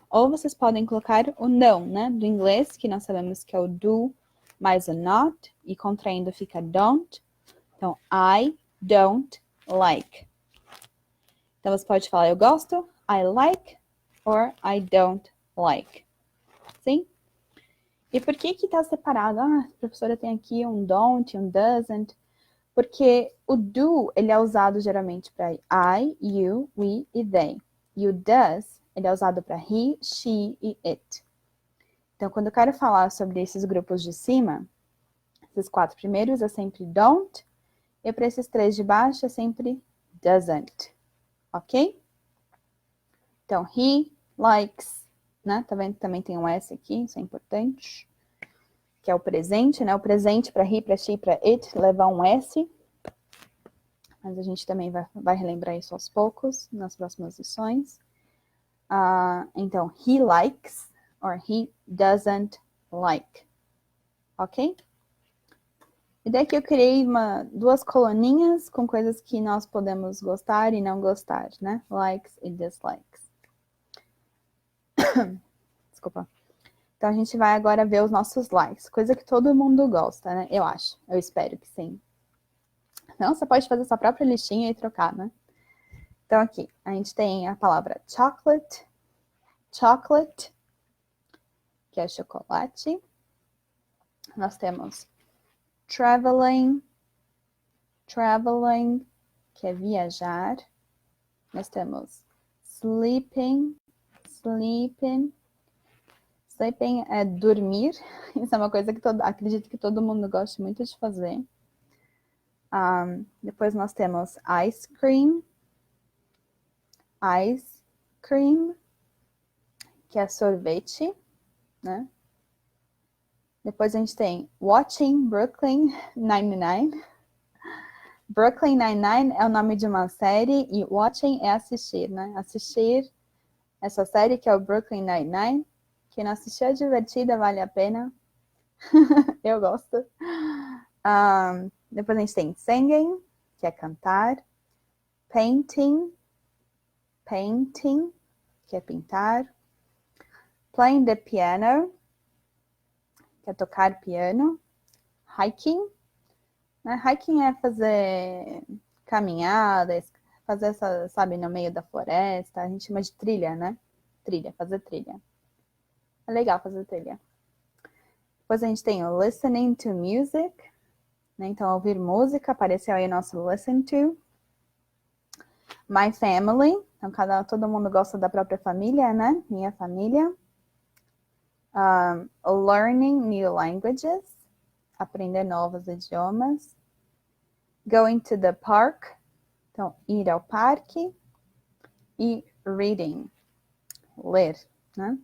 Speaker 1: ou vocês podem colocar o não, né? Do inglês, que nós sabemos que é o do mais o not, e contraindo fica don't. Então, I don't like. Então, você pode falar eu gosto, I like, or I don't like. Sim? E por que tá separado? Ah, a professora tem aqui um don't e um doesn't. Porque o do, ele é usado geralmente para I, you, we e they. E o does, ele é usado para he, she e it. Então, quando eu quero falar sobre esses grupos de cima, esses 4 primeiros é sempre don't, e para esses 3 de baixo é sempre doesn't. Ok? Então, he likes, né? Tá vendo? Também tem um S aqui, isso é importante. Que é o presente, né? O presente para he, para she, para it, levar um S. Mas a gente também vai relembrar isso aos poucos, nas próximas lições. Então, he likes, or he doesn't like. Ok? E daqui eu criei 2 coluninhas com coisas que nós podemos gostar e não gostar, né? Likes e dislikes. Desculpa. Então, a gente vai agora ver os nossos likes. Coisa que todo mundo gosta, né? Eu acho. Eu espero que sim. Não, você pode fazer sua própria listinha e trocar, né? Então, aqui, a gente tem a palavra chocolate, que é chocolate. Nós temos traveling, que é viajar. Nós temos sleeping é dormir. Isso é uma coisa que acredito que todo mundo gosta muito de fazer. Depois nós temos ice cream, que é sorvete, né? Depois a gente tem watching Brooklyn Nine-Nine. Brooklyn Nine-Nine é o nome de uma série e watching é assistir, né? Assistir essa série que é o Brooklyn Nine-Nine. Quem não assistiu é divertida, vale a pena. Eu gosto. Depois a gente tem singing, que é cantar. Painting, que é pintar. Playing the piano, que é tocar piano. Hiking, né? Hiking é fazer caminhadas, fazer essa, sabe, no meio da floresta. A gente chama de trilha, né? Fazer trilha. É legal fazer trilha. Depois a gente tem o listening to music, né? Então, ouvir música, apareceu aí o nosso listen to. My family, então todo mundo gosta da própria família, né? Minha família. Learning new languages, aprender novos idiomas. Going to the park, então ir ao parque. E reading, ler, né?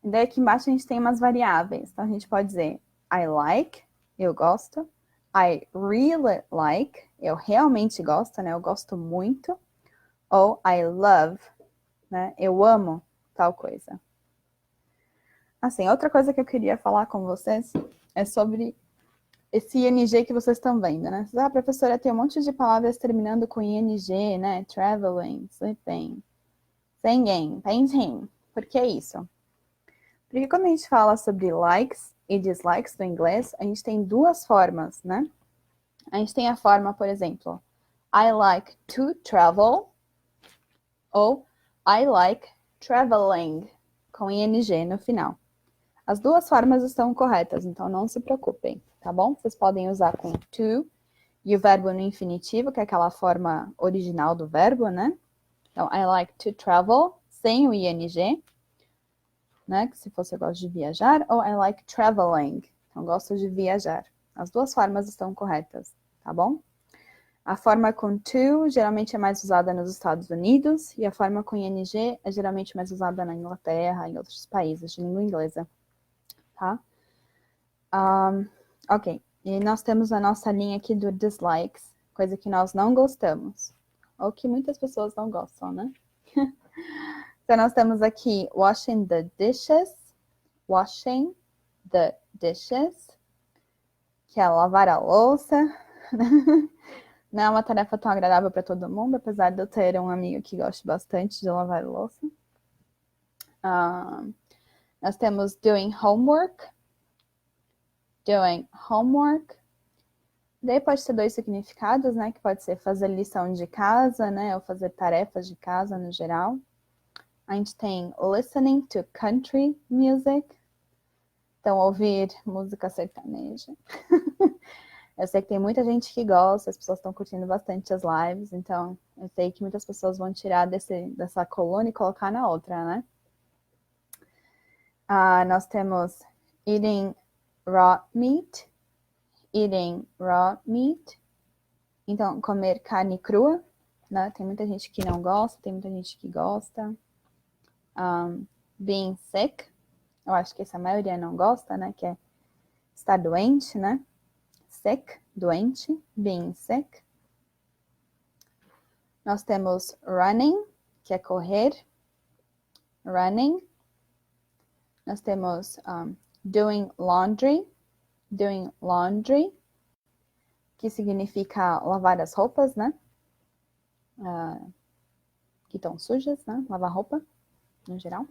Speaker 1: E daí aqui embaixo a gente tem umas variáveis. Então a gente pode dizer I like, eu gosto. I really like, eu realmente gosto, né? Eu gosto muito. Ou I love, né? Eu amo tal coisa. Assim, outra coisa que eu queria falar com vocês é sobre esse ING que vocês estão vendo, né? Professora, tem um monte de palavras terminando com ING, né? Traveling, sleeping, singing, painting. Por que isso? Porque quando a gente fala sobre likes e dislikes do inglês, a gente tem duas formas, né? A gente tem a forma, por exemplo, I like to travel ou I like traveling, com ING no final. As duas formas estão corretas, então não se preocupem, tá bom? Vocês podem usar com to e o verbo no infinitivo, que é aquela forma original do verbo, né? Então, I like to travel, sem o ING, né? Que se fosse eu gosto de viajar, ou I like traveling, então gosto de viajar. As duas formas estão corretas, tá bom? A forma com to geralmente é mais usada nos Estados Unidos e a forma com ing é geralmente mais usada na Inglaterra e em outros países de língua inglesa, tá? Ok, e nós temos a nossa linha aqui do dislikes, coisa que nós não gostamos, ou que muitas pessoas não gostam, né? Então, nós temos aqui washing the dishes, que é lavar a louça. Não é uma tarefa tão agradável para todo mundo, apesar de eu ter um amigo que gosta bastante de lavar a louça. Nós temos doing homework. Daí pode ter dois significados, né? Que pode ser fazer lição de casa, né? Ou fazer tarefas de casa no geral. A gente tem listening to country music. Então, ouvir música sertaneja. Eu sei que tem muita gente que gosta, as pessoas estão curtindo bastante as lives, então eu sei que muitas pessoas vão tirar dessa coluna e colocar na outra, né? Nós temos eating raw meat. Então, comer carne crua, né? Tem muita gente que não gosta, tem muita gente que gosta. Being sick, eu acho que essa maioria não gosta, né? Que é estar doente, né? Sick, doente, being sick. Nós temos running, que é correr. Running. Nós temos doing laundry, que significa lavar as roupas, né? Que estão sujas, né? Lavar roupa, no geral.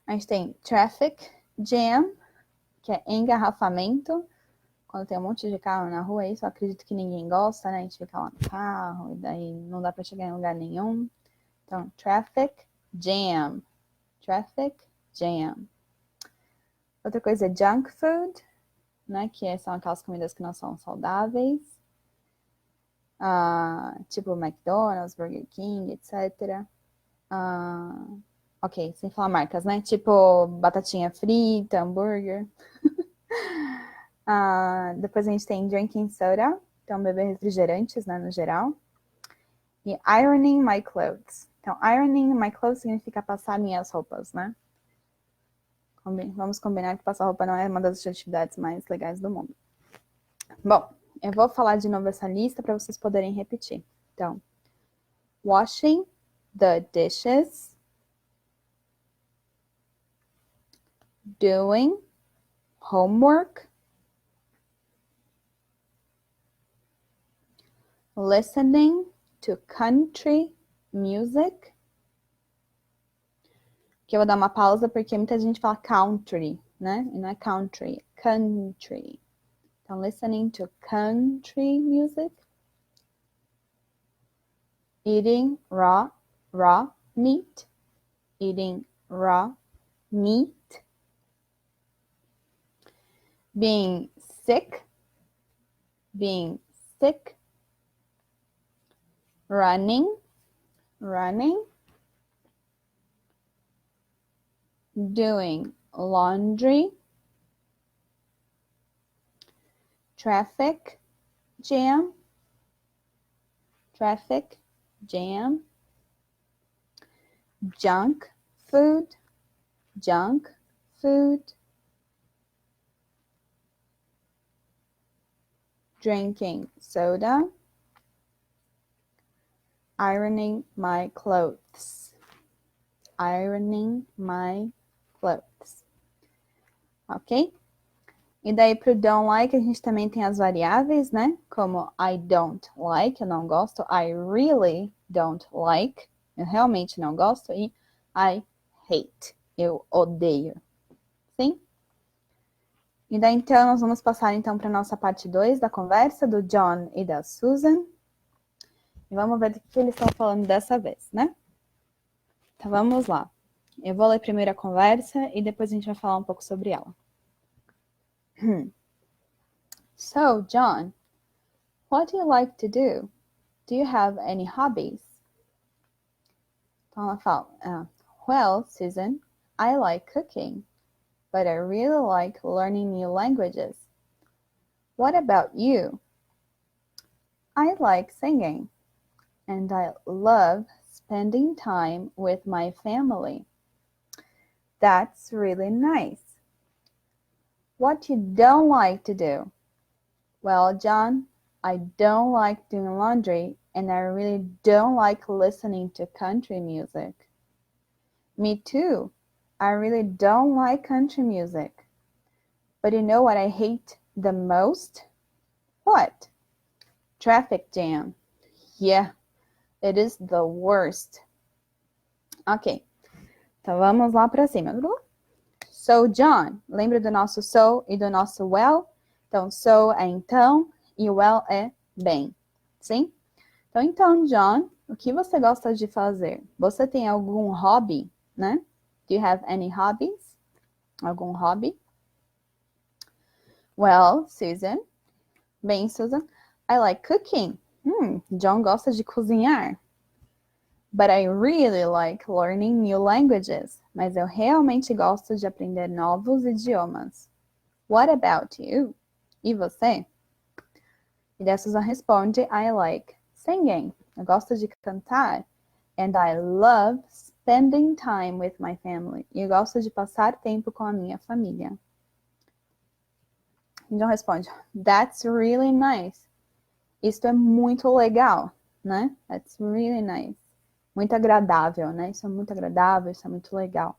Speaker 1: A gente tem traffic jam, que é engarrafamento. Quando tem um monte de carro na rua, isso eu acredito que ninguém gosta, né? A gente fica lá no carro, e daí não dá para chegar em lugar nenhum. Então, traffic jam. Outra coisa é junk food, né? Que são aquelas comidas que não são saudáveis. Tipo McDonald's, Burger King, etc. Ok, sem falar marcas, né? Tipo batatinha frita, hambúrguer. Depois a gente tem drinking soda, então beber refrigerantes, né, no geral. E ironing my clothes. Então, ironing my clothes significa passar minhas roupas, né? Vamos combinar que passar roupa não é uma das atividades mais legais do mundo. Bom, eu vou falar de novo essa lista para vocês poderem repetir. Então, washing the dishes, doing homework, listening to country music. Que eu vou dar uma pausa porque muita gente fala country, né? E não é country, country. Então, listening to country music. Eating raw meat. Eating raw meat. Being sick. Running. Doing laundry. Traffic jam. Junk food. Drinking soda. Ironing my clothes. Ok? E daí pro don't like a gente também tem as variáveis, né? Como I don't like, eu não gosto. I really don't like, eu realmente não gosto. E I hate, eu odeio. Sim? E daí então nós vamos passar então para nossa parte 2 da conversa do John e da Susan. E vamos ver do que eles estão falando dessa vez, né? Então vamos lá. Eu vou ler primeiro a conversa e depois a gente vai falar um pouco sobre ela. So, John, what do you like to do? Do you have any hobbies? Então ela fala, well, Susan, I like cooking, but I really like learning new languages. What about you? I like singing, and I love spending time with my family. That's really nice. What you don't like to do? Well, John, I don't like doing laundry, and I really don't like listening to country music. Me too. I really don't like country music. But you know what I hate the most? What? Traffic jam. Yeah, it is the worst. Ok, então vamos lá para cima. So, John, lembra do nosso so e do nosso well? Então, so é então e well é bem, sim? Então, John, o que você gosta de fazer? Você tem algum hobby, né? Do you have any hobbies? Algum hobby? Well, Susan. Bem, Susan, I like cooking. John gosta de cozinhar. But I really like learning new languages. Mas eu realmente gosto de aprender novos idiomas. What about you? E você? E daí Susan responde, I like singing. Eu gosto de cantar. And I love spending time with my family. E eu gosto de passar tempo com a minha família. Então responde, that's really nice. Isto é muito legal, né? That's really nice. Muito agradável, né? Isso é muito agradável, isso é muito legal.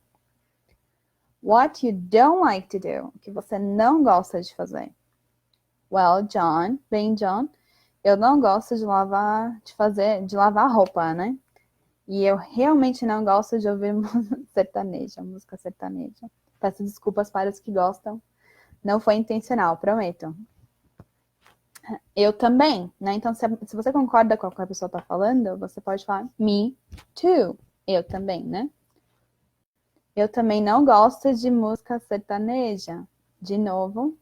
Speaker 1: What you don't like to do? O que você não gosta de fazer? Well, John, bem, John, eu não gosto de lavar roupa, né? E eu realmente não gosto de ouvir música sertaneja. Peço desculpas para os que gostam. Não foi intencional, prometo. Eu também, né? Então, se você concorda com o que a pessoa está falando, você pode falar me too. Eu também, né? Eu também não gosto de música sertaneja. De novo,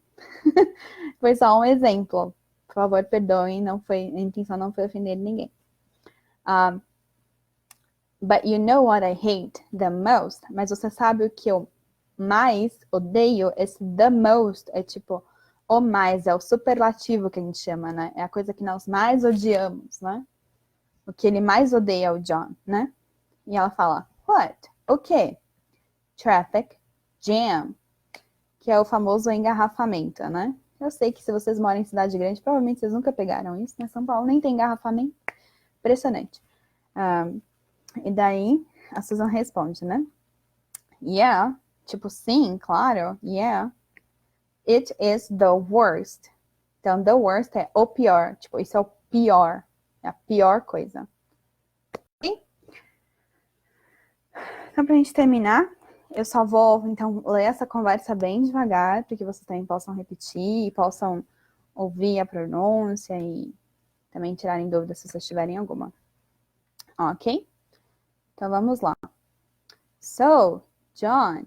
Speaker 1: foi só um exemplo. Por favor, perdoem, a intenção não foi ofender ninguém. But you know what I hate the most? Mas você sabe o que eu mais odeio? Esse the most é tipo o mais, é o superlativo que a gente chama, né? É a coisa que nós mais odiamos, né? O que ele mais odeia é o John, né? E ela fala, what? O quê? Traffic jam, que é o famoso engarrafamento, né? Eu sei que se vocês moram em cidade grande, provavelmente vocês nunca pegaram isso, né? São Paulo nem tem engarrafamento. Impressionante. E daí, a Susan responde, né? Yeah, tipo, sim, claro, yeah. It is the worst. Então, the worst é o pior. Tipo, isso é o pior. É a pior coisa. E, então, pra gente terminar, eu só vou, então, ler essa conversa bem devagar, para que vocês também possam repetir e possam ouvir a pronúncia e também tirarem dúvidas se vocês tiverem alguma. Ok? Então, vamos lá. So, John,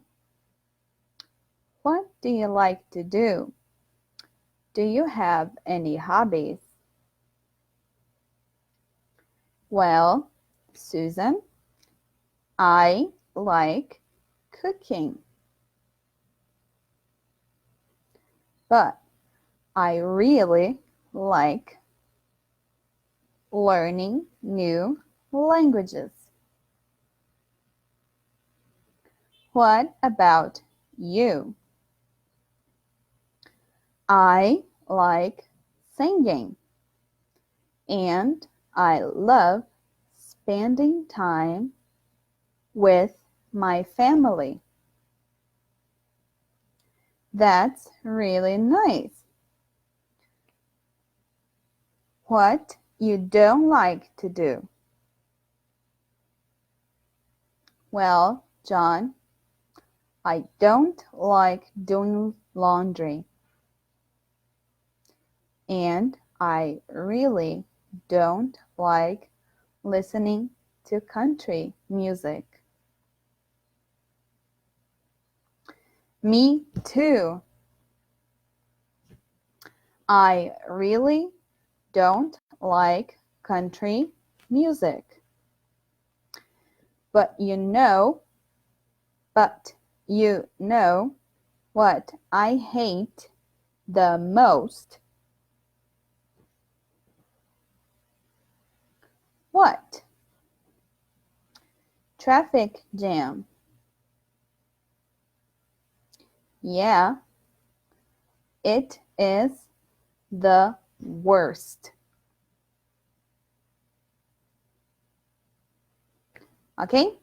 Speaker 1: what do you like to do? Do you have any hobbies? Well, Susan, I like cooking. But I really like learning new languages. What about you? I like singing. And I love spending time with my family. That's really nice. What you don't like to do? Well, John, I don't like doing laundry. And I really don't like listening to country music. Me too. I really don't like country music. But you know what I hate the most? What? Traffic jam. Yeah, it is the worst. Ok?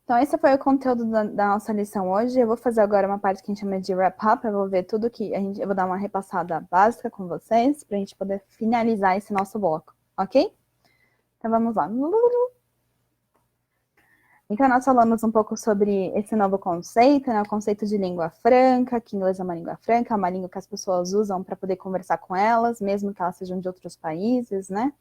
Speaker 1: Então, esse foi o conteúdo da nossa lição hoje. Eu vou fazer agora uma parte que a gente chama de wrap-up. Eu vou ver tudo que eu vou dar uma repassada básica com vocês, para a gente poder finalizar esse nosso bloco, ok? Então, vamos lá. Então, nós falamos um pouco sobre esse novo conceito, né? O conceito de língua franca, que inglês é uma língua franca, é uma língua que as pessoas usam para poder conversar com elas, mesmo que elas sejam de outros países, né?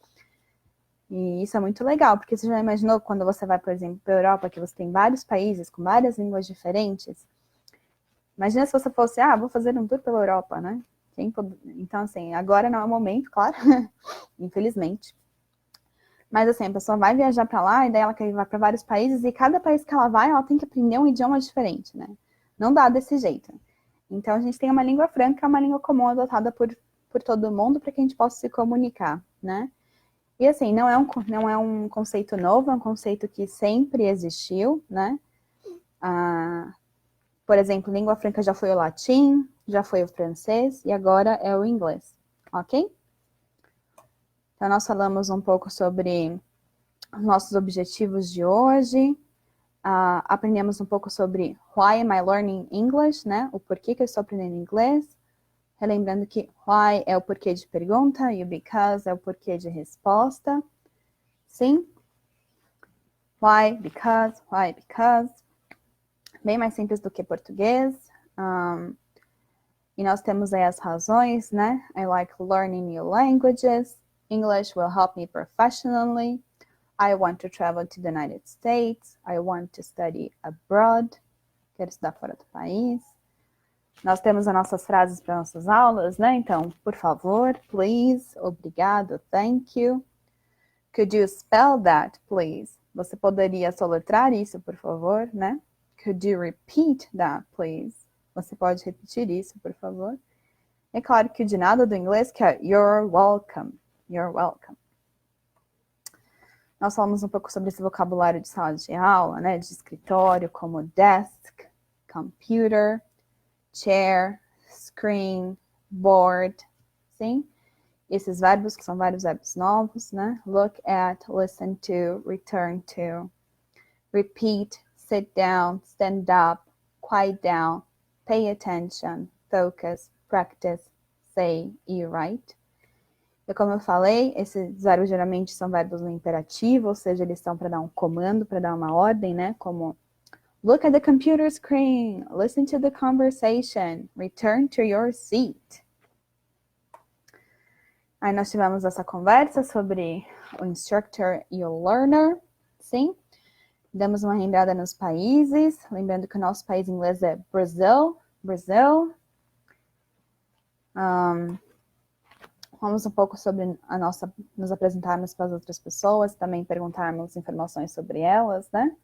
Speaker 1: E isso é muito legal, porque você já imaginou quando você vai, por exemplo, para a Europa, que você tem vários países com várias línguas diferentes? Imagina se você fosse, vou fazer um tour pela Europa, né? Então, assim, agora não é o momento, claro, infelizmente. Mas, assim, a pessoa vai viajar para lá, e daí ela quer ir para vários países, e cada país que ela vai, ela tem que aprender um idioma diferente, né? Não dá desse jeito. Então, a gente tem uma língua franca, uma língua comum adotada por todo mundo, para que a gente possa se comunicar, né? E assim, não é um conceito novo, é um conceito que sempre existiu, né? Por exemplo, língua franca já foi o latim, já foi o francês e agora é o inglês, ok? Então, nós falamos um pouco sobre os nossos objetivos de hoje, aprendemos um pouco sobre why am I learning English, né? O porquê que eu estou aprendendo inglês. Relembrando que why é o porquê de pergunta e o because é o porquê de resposta. Sim? Why, because, why, because. Bem mais simples do que português. E nós temos aí as razões, né? I like learning new languages. English will help me professionally. I want to travel to the United States. I want to study abroad. Quero estudar fora do país. Nós temos as nossas frases para nossas aulas, né? Então, por favor, please, obrigado, thank you. Could you spell that, please? Você poderia soletrar isso, por favor, né? Could you repeat that, please? Você pode repetir isso, por favor? É claro que o de nada do inglês, que é you're welcome. You're welcome. Nós falamos um pouco sobre esse vocabulário de sala de aula, né? De escritório, como desk, computer, chair, screen, board, sim? Esses verbos que são vários verbos novos, né? Look at, listen to, return to, repeat, sit down, stand up, quiet down, pay attention, focus, practice, say e write. E como eu falei, esses verbos geralmente são verbos no imperativo, ou seja, eles estão para dar um comando, para dar uma ordem, né? Como look at the computer screen, listen to the conversation, return to your seat. Aí nós tivemos essa conversa sobre o instructor e o learner, sim? Damos uma lembrada nos países, lembrando que o nosso país em inglês é Brazil. Falamos um pouco sobre nos apresentarmos para as outras pessoas, também perguntarmos informações sobre elas, né?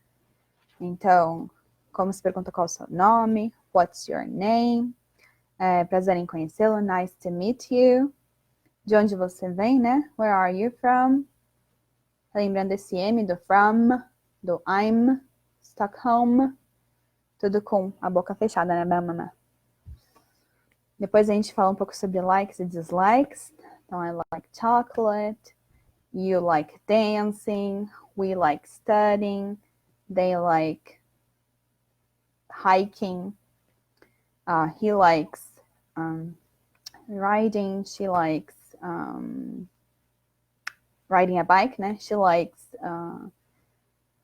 Speaker 1: Então, como se pergunta qual é o seu nome, what's your name, prazer em conhecê-lo, nice to meet you, de onde você vem, né? Where are you from? Lembrando esse M do from, do I'm, Stockholm, tudo com a boca fechada, né, mamãe? Depois a gente fala um pouco sobre likes e dislikes. Então, I like chocolate, you like dancing, we like studying, they like hiking, he likes riding, she likes riding a bike, né? She likes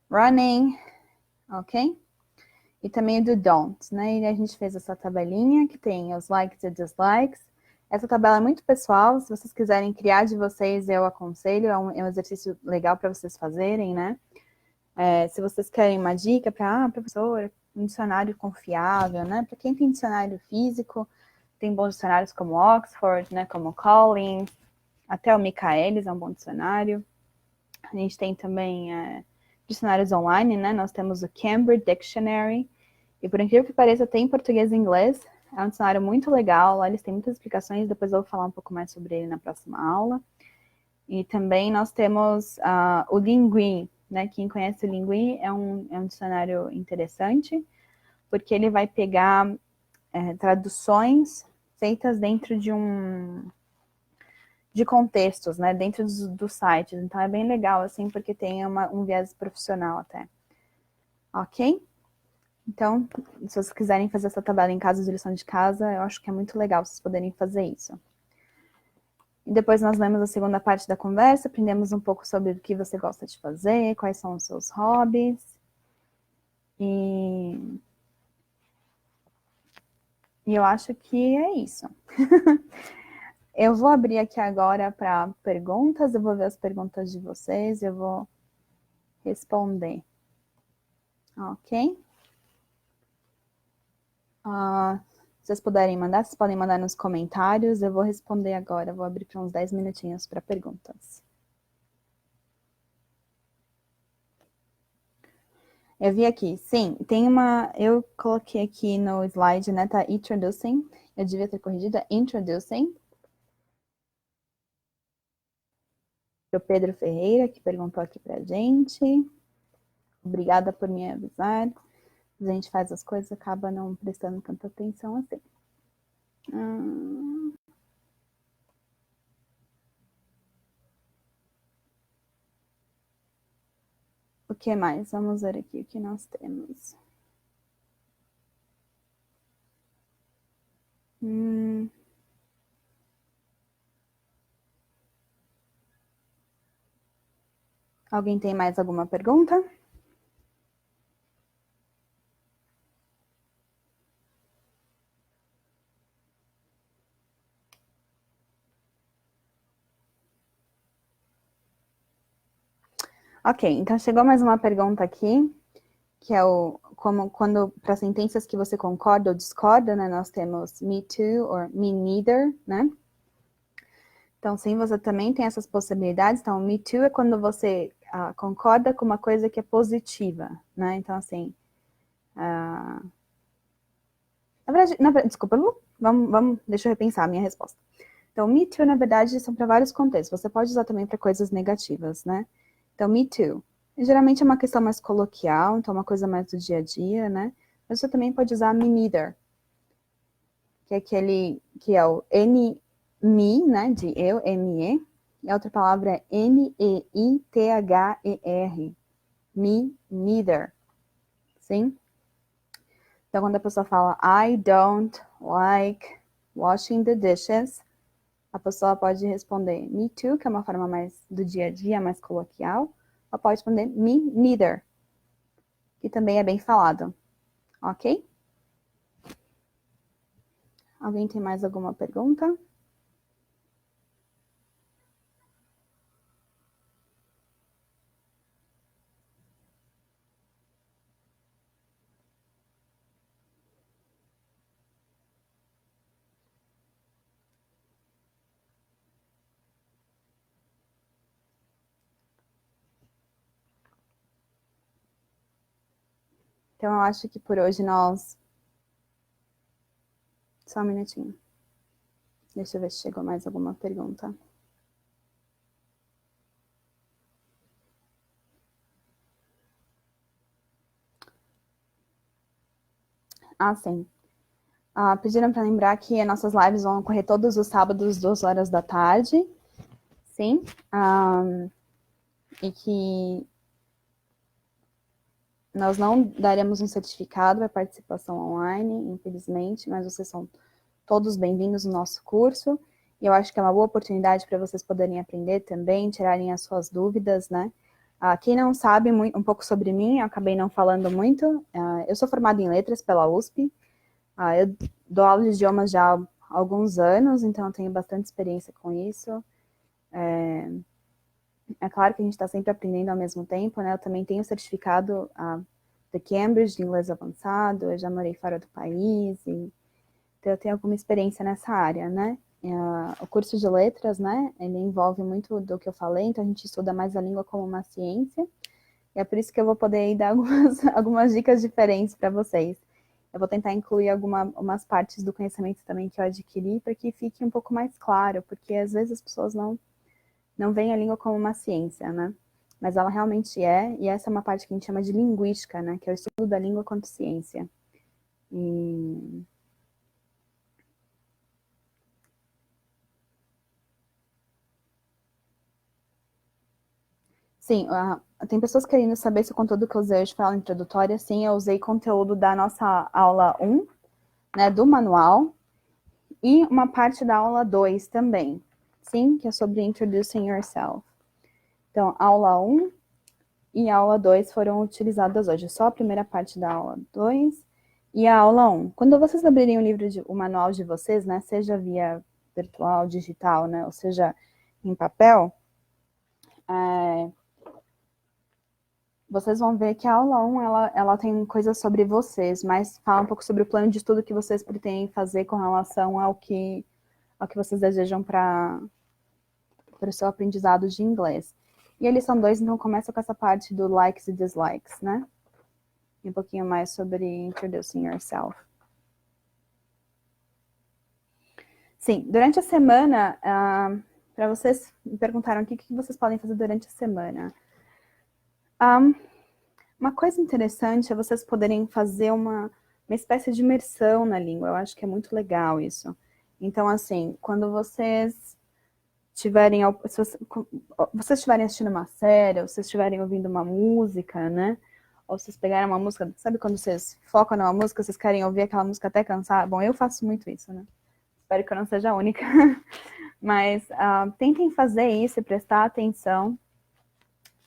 Speaker 1: running, ok? E também o do don't, né? E a gente fez essa tabelinha que tem os likes e dislikes. Essa tabela é muito pessoal, se vocês quiserem criar de vocês, eu aconselho, é um exercício legal para vocês fazerem, né? Se vocês querem uma dica para, professora, um dicionário confiável, né? Para quem tem dicionário físico, tem bons dicionários como Oxford, né? Como Collins, até o Michaelis é um bom dicionário. A gente tem também dicionários online, né? Nós temos o Cambridge Dictionary, e por incrível que pareça, tem português e inglês. É um dicionário muito legal, lá eles têm muitas explicações, depois eu vou falar um pouco mais sobre ele na próxima aula. E também nós temos o Lingui, né? Quem conhece o Lingui é um dicionário interessante, porque ele vai pegar traduções feitas dentro de contextos, né? Dentro dos sites. Então é bem legal, assim, porque tem um viés profissional até. Ok? Então, se vocês quiserem fazer essa tabela em casa de lição de casa, eu acho que é muito legal vocês poderem fazer isso. E depois nós lemos a segunda parte da conversa, aprendemos um pouco sobre o que você gosta de fazer, quais são os seus hobbies. E eu acho que é isso. Eu vou abrir aqui agora para perguntas, eu vou ver as perguntas de vocês, eu vou responder. Ok? Se vocês puderem mandar, vocês podem mandar nos comentários, eu vou responder agora, eu vou abrir para uns 10 minutinhos para perguntas. Eu vi aqui, sim, tem eu coloquei aqui no slide, né, tá introducing, eu devia ter corrigido, introducing. O Pedro Ferreira, que perguntou aqui pra gente. Obrigada por me avisar. A gente faz as coisas, acaba não prestando tanta atenção assim. O que mais? Vamos ver aqui o que nós temos. Alguém tem mais alguma pergunta? Ok, então chegou mais uma pergunta aqui, que é como quando para sentenças que você concorda ou discorda, né, nós temos me too ou me neither, né? Então, sim, você também tem essas possibilidades. Então, me too é quando você concorda com uma coisa que é positiva, né? Então, assim, desculpa, deixa eu repensar a minha resposta. Então, me too, na verdade, são para vários contextos. Você pode usar também para coisas negativas, né? Então, me too. Geralmente é uma questão mais coloquial, então é uma coisa mais do dia a dia, né? Mas você também pode usar me neither, que é aquele, que é o me, né, de eu, me, e a outra palavra é neither, me neither, sim? Então, quando a pessoa fala I don't like washing the dishes, a pessoa pode responder me too, que é uma forma mais do dia a dia, mais coloquial, ou pode responder me neither, que também é bem falado, ok? Alguém tem mais alguma pergunta? Então, eu acho que por hoje nós... Só um minutinho. Deixa eu ver se chegou mais alguma pergunta. Ah, sim. Pediram para lembrar que as nossas lives vão ocorrer todos os sábados, 2 horas da tarde. Sim. E que nós não daremos um certificado para participação online, infelizmente, mas vocês são todos bem-vindos no nosso curso. E eu acho que é uma boa oportunidade para vocês poderem aprender também, tirarem as suas dúvidas, né? Quem não sabe um pouco sobre mim, eu acabei não falando muito. Eu sou formada em letras pela USP. Eu dou aula de idiomas já há alguns anos, então eu tenho bastante experiência com isso. É claro que a gente está sempre aprendendo ao mesmo tempo, né? Eu também tenho certificado da Cambridge de inglês avançado, eu já morei fora do país, então eu tenho alguma experiência nessa área, né? O curso de letras, né? Ele envolve muito do que eu falei, então a gente estuda mais a língua como uma ciência, e é por isso que eu vou poder dar algumas dicas diferentes para vocês. Eu vou tentar incluir algumas partes do conhecimento também que eu adquiri para que fique um pouco mais claro, porque às vezes as pessoas não veem a língua como uma ciência, né? Mas ela realmente é, e essa é uma parte que a gente chama de linguística, né? Que é o estudo da língua quanto ciência. E... Sim, tem pessoas querendo saber se o conteúdo que eu usei hoje foi aula introdutória. Sim, eu usei conteúdo da nossa aula 1, né, do manual, e uma parte da aula 2 também. Sim, que é sobre Introducing Yourself. Então, aula 1 e a aula 2 foram utilizadas hoje. Só a primeira parte da aula 2 e a aula 1. Quando vocês abrirem o manual de vocês, né, seja via virtual, digital, né, ou seja em papel, vocês vão ver que a aula 1, ela tem coisas sobre vocês, mas fala um pouco sobre o plano de estudo que vocês pretendem fazer com relação ao que vocês desejam para o seu aprendizado de inglês. E a lição 2, então, começa com essa parte do likes e dislikes, né? E um pouquinho mais sobre Introducing Yourself. Sim, durante a semana, para vocês me perguntaram o que vocês podem fazer durante a semana. Uma coisa interessante é vocês poderem fazer uma espécie de imersão na língua. Eu acho que é muito legal isso. Então, assim, quando vocês estiverem assistindo uma série, ou vocês estiverem ouvindo uma música, né? Ou vocês pegarem uma música, sabe quando vocês focam numa música, vocês querem ouvir aquela música até cansar? Bom, eu faço muito isso, né? Espero que eu não seja a única. Mas tentem fazer isso e prestar atenção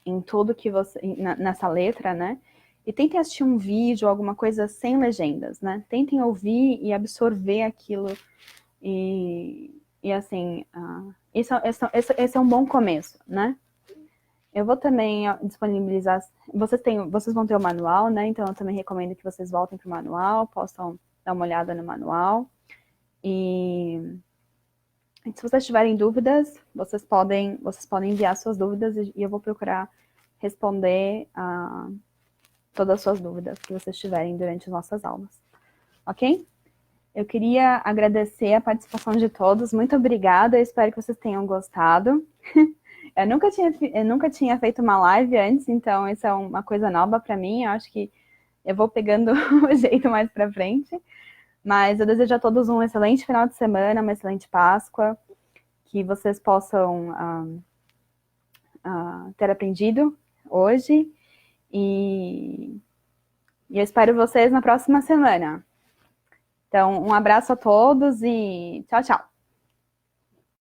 Speaker 1: em tudo que você... nessa letra, né? E tentem assistir um vídeo, alguma coisa sem legendas, né? Tentem ouvir e absorver aquilo. E assim, esse é um bom começo, né? Eu vou também disponibilizar, vocês vão ter o manual, né? Então eu também recomendo que vocês voltem para o manual, possam dar uma olhada no manual. E se vocês tiverem dúvidas, vocês podem enviar suas dúvidas e eu vou procurar responder a todas as suas dúvidas que vocês tiverem durante as nossas aulas. Ok? Eu queria agradecer a participação de todos. Muito obrigada, eu espero que vocês tenham gostado. Eu nunca tinha feito uma live antes, então isso é uma coisa nova para mim. Eu acho que eu vou pegando o jeito mais para frente. Mas eu desejo a todos um excelente final de semana, uma excelente Páscoa, que vocês possam ter aprendido hoje. E eu espero vocês na próxima semana. Então, um abraço a todos e tchau, tchau.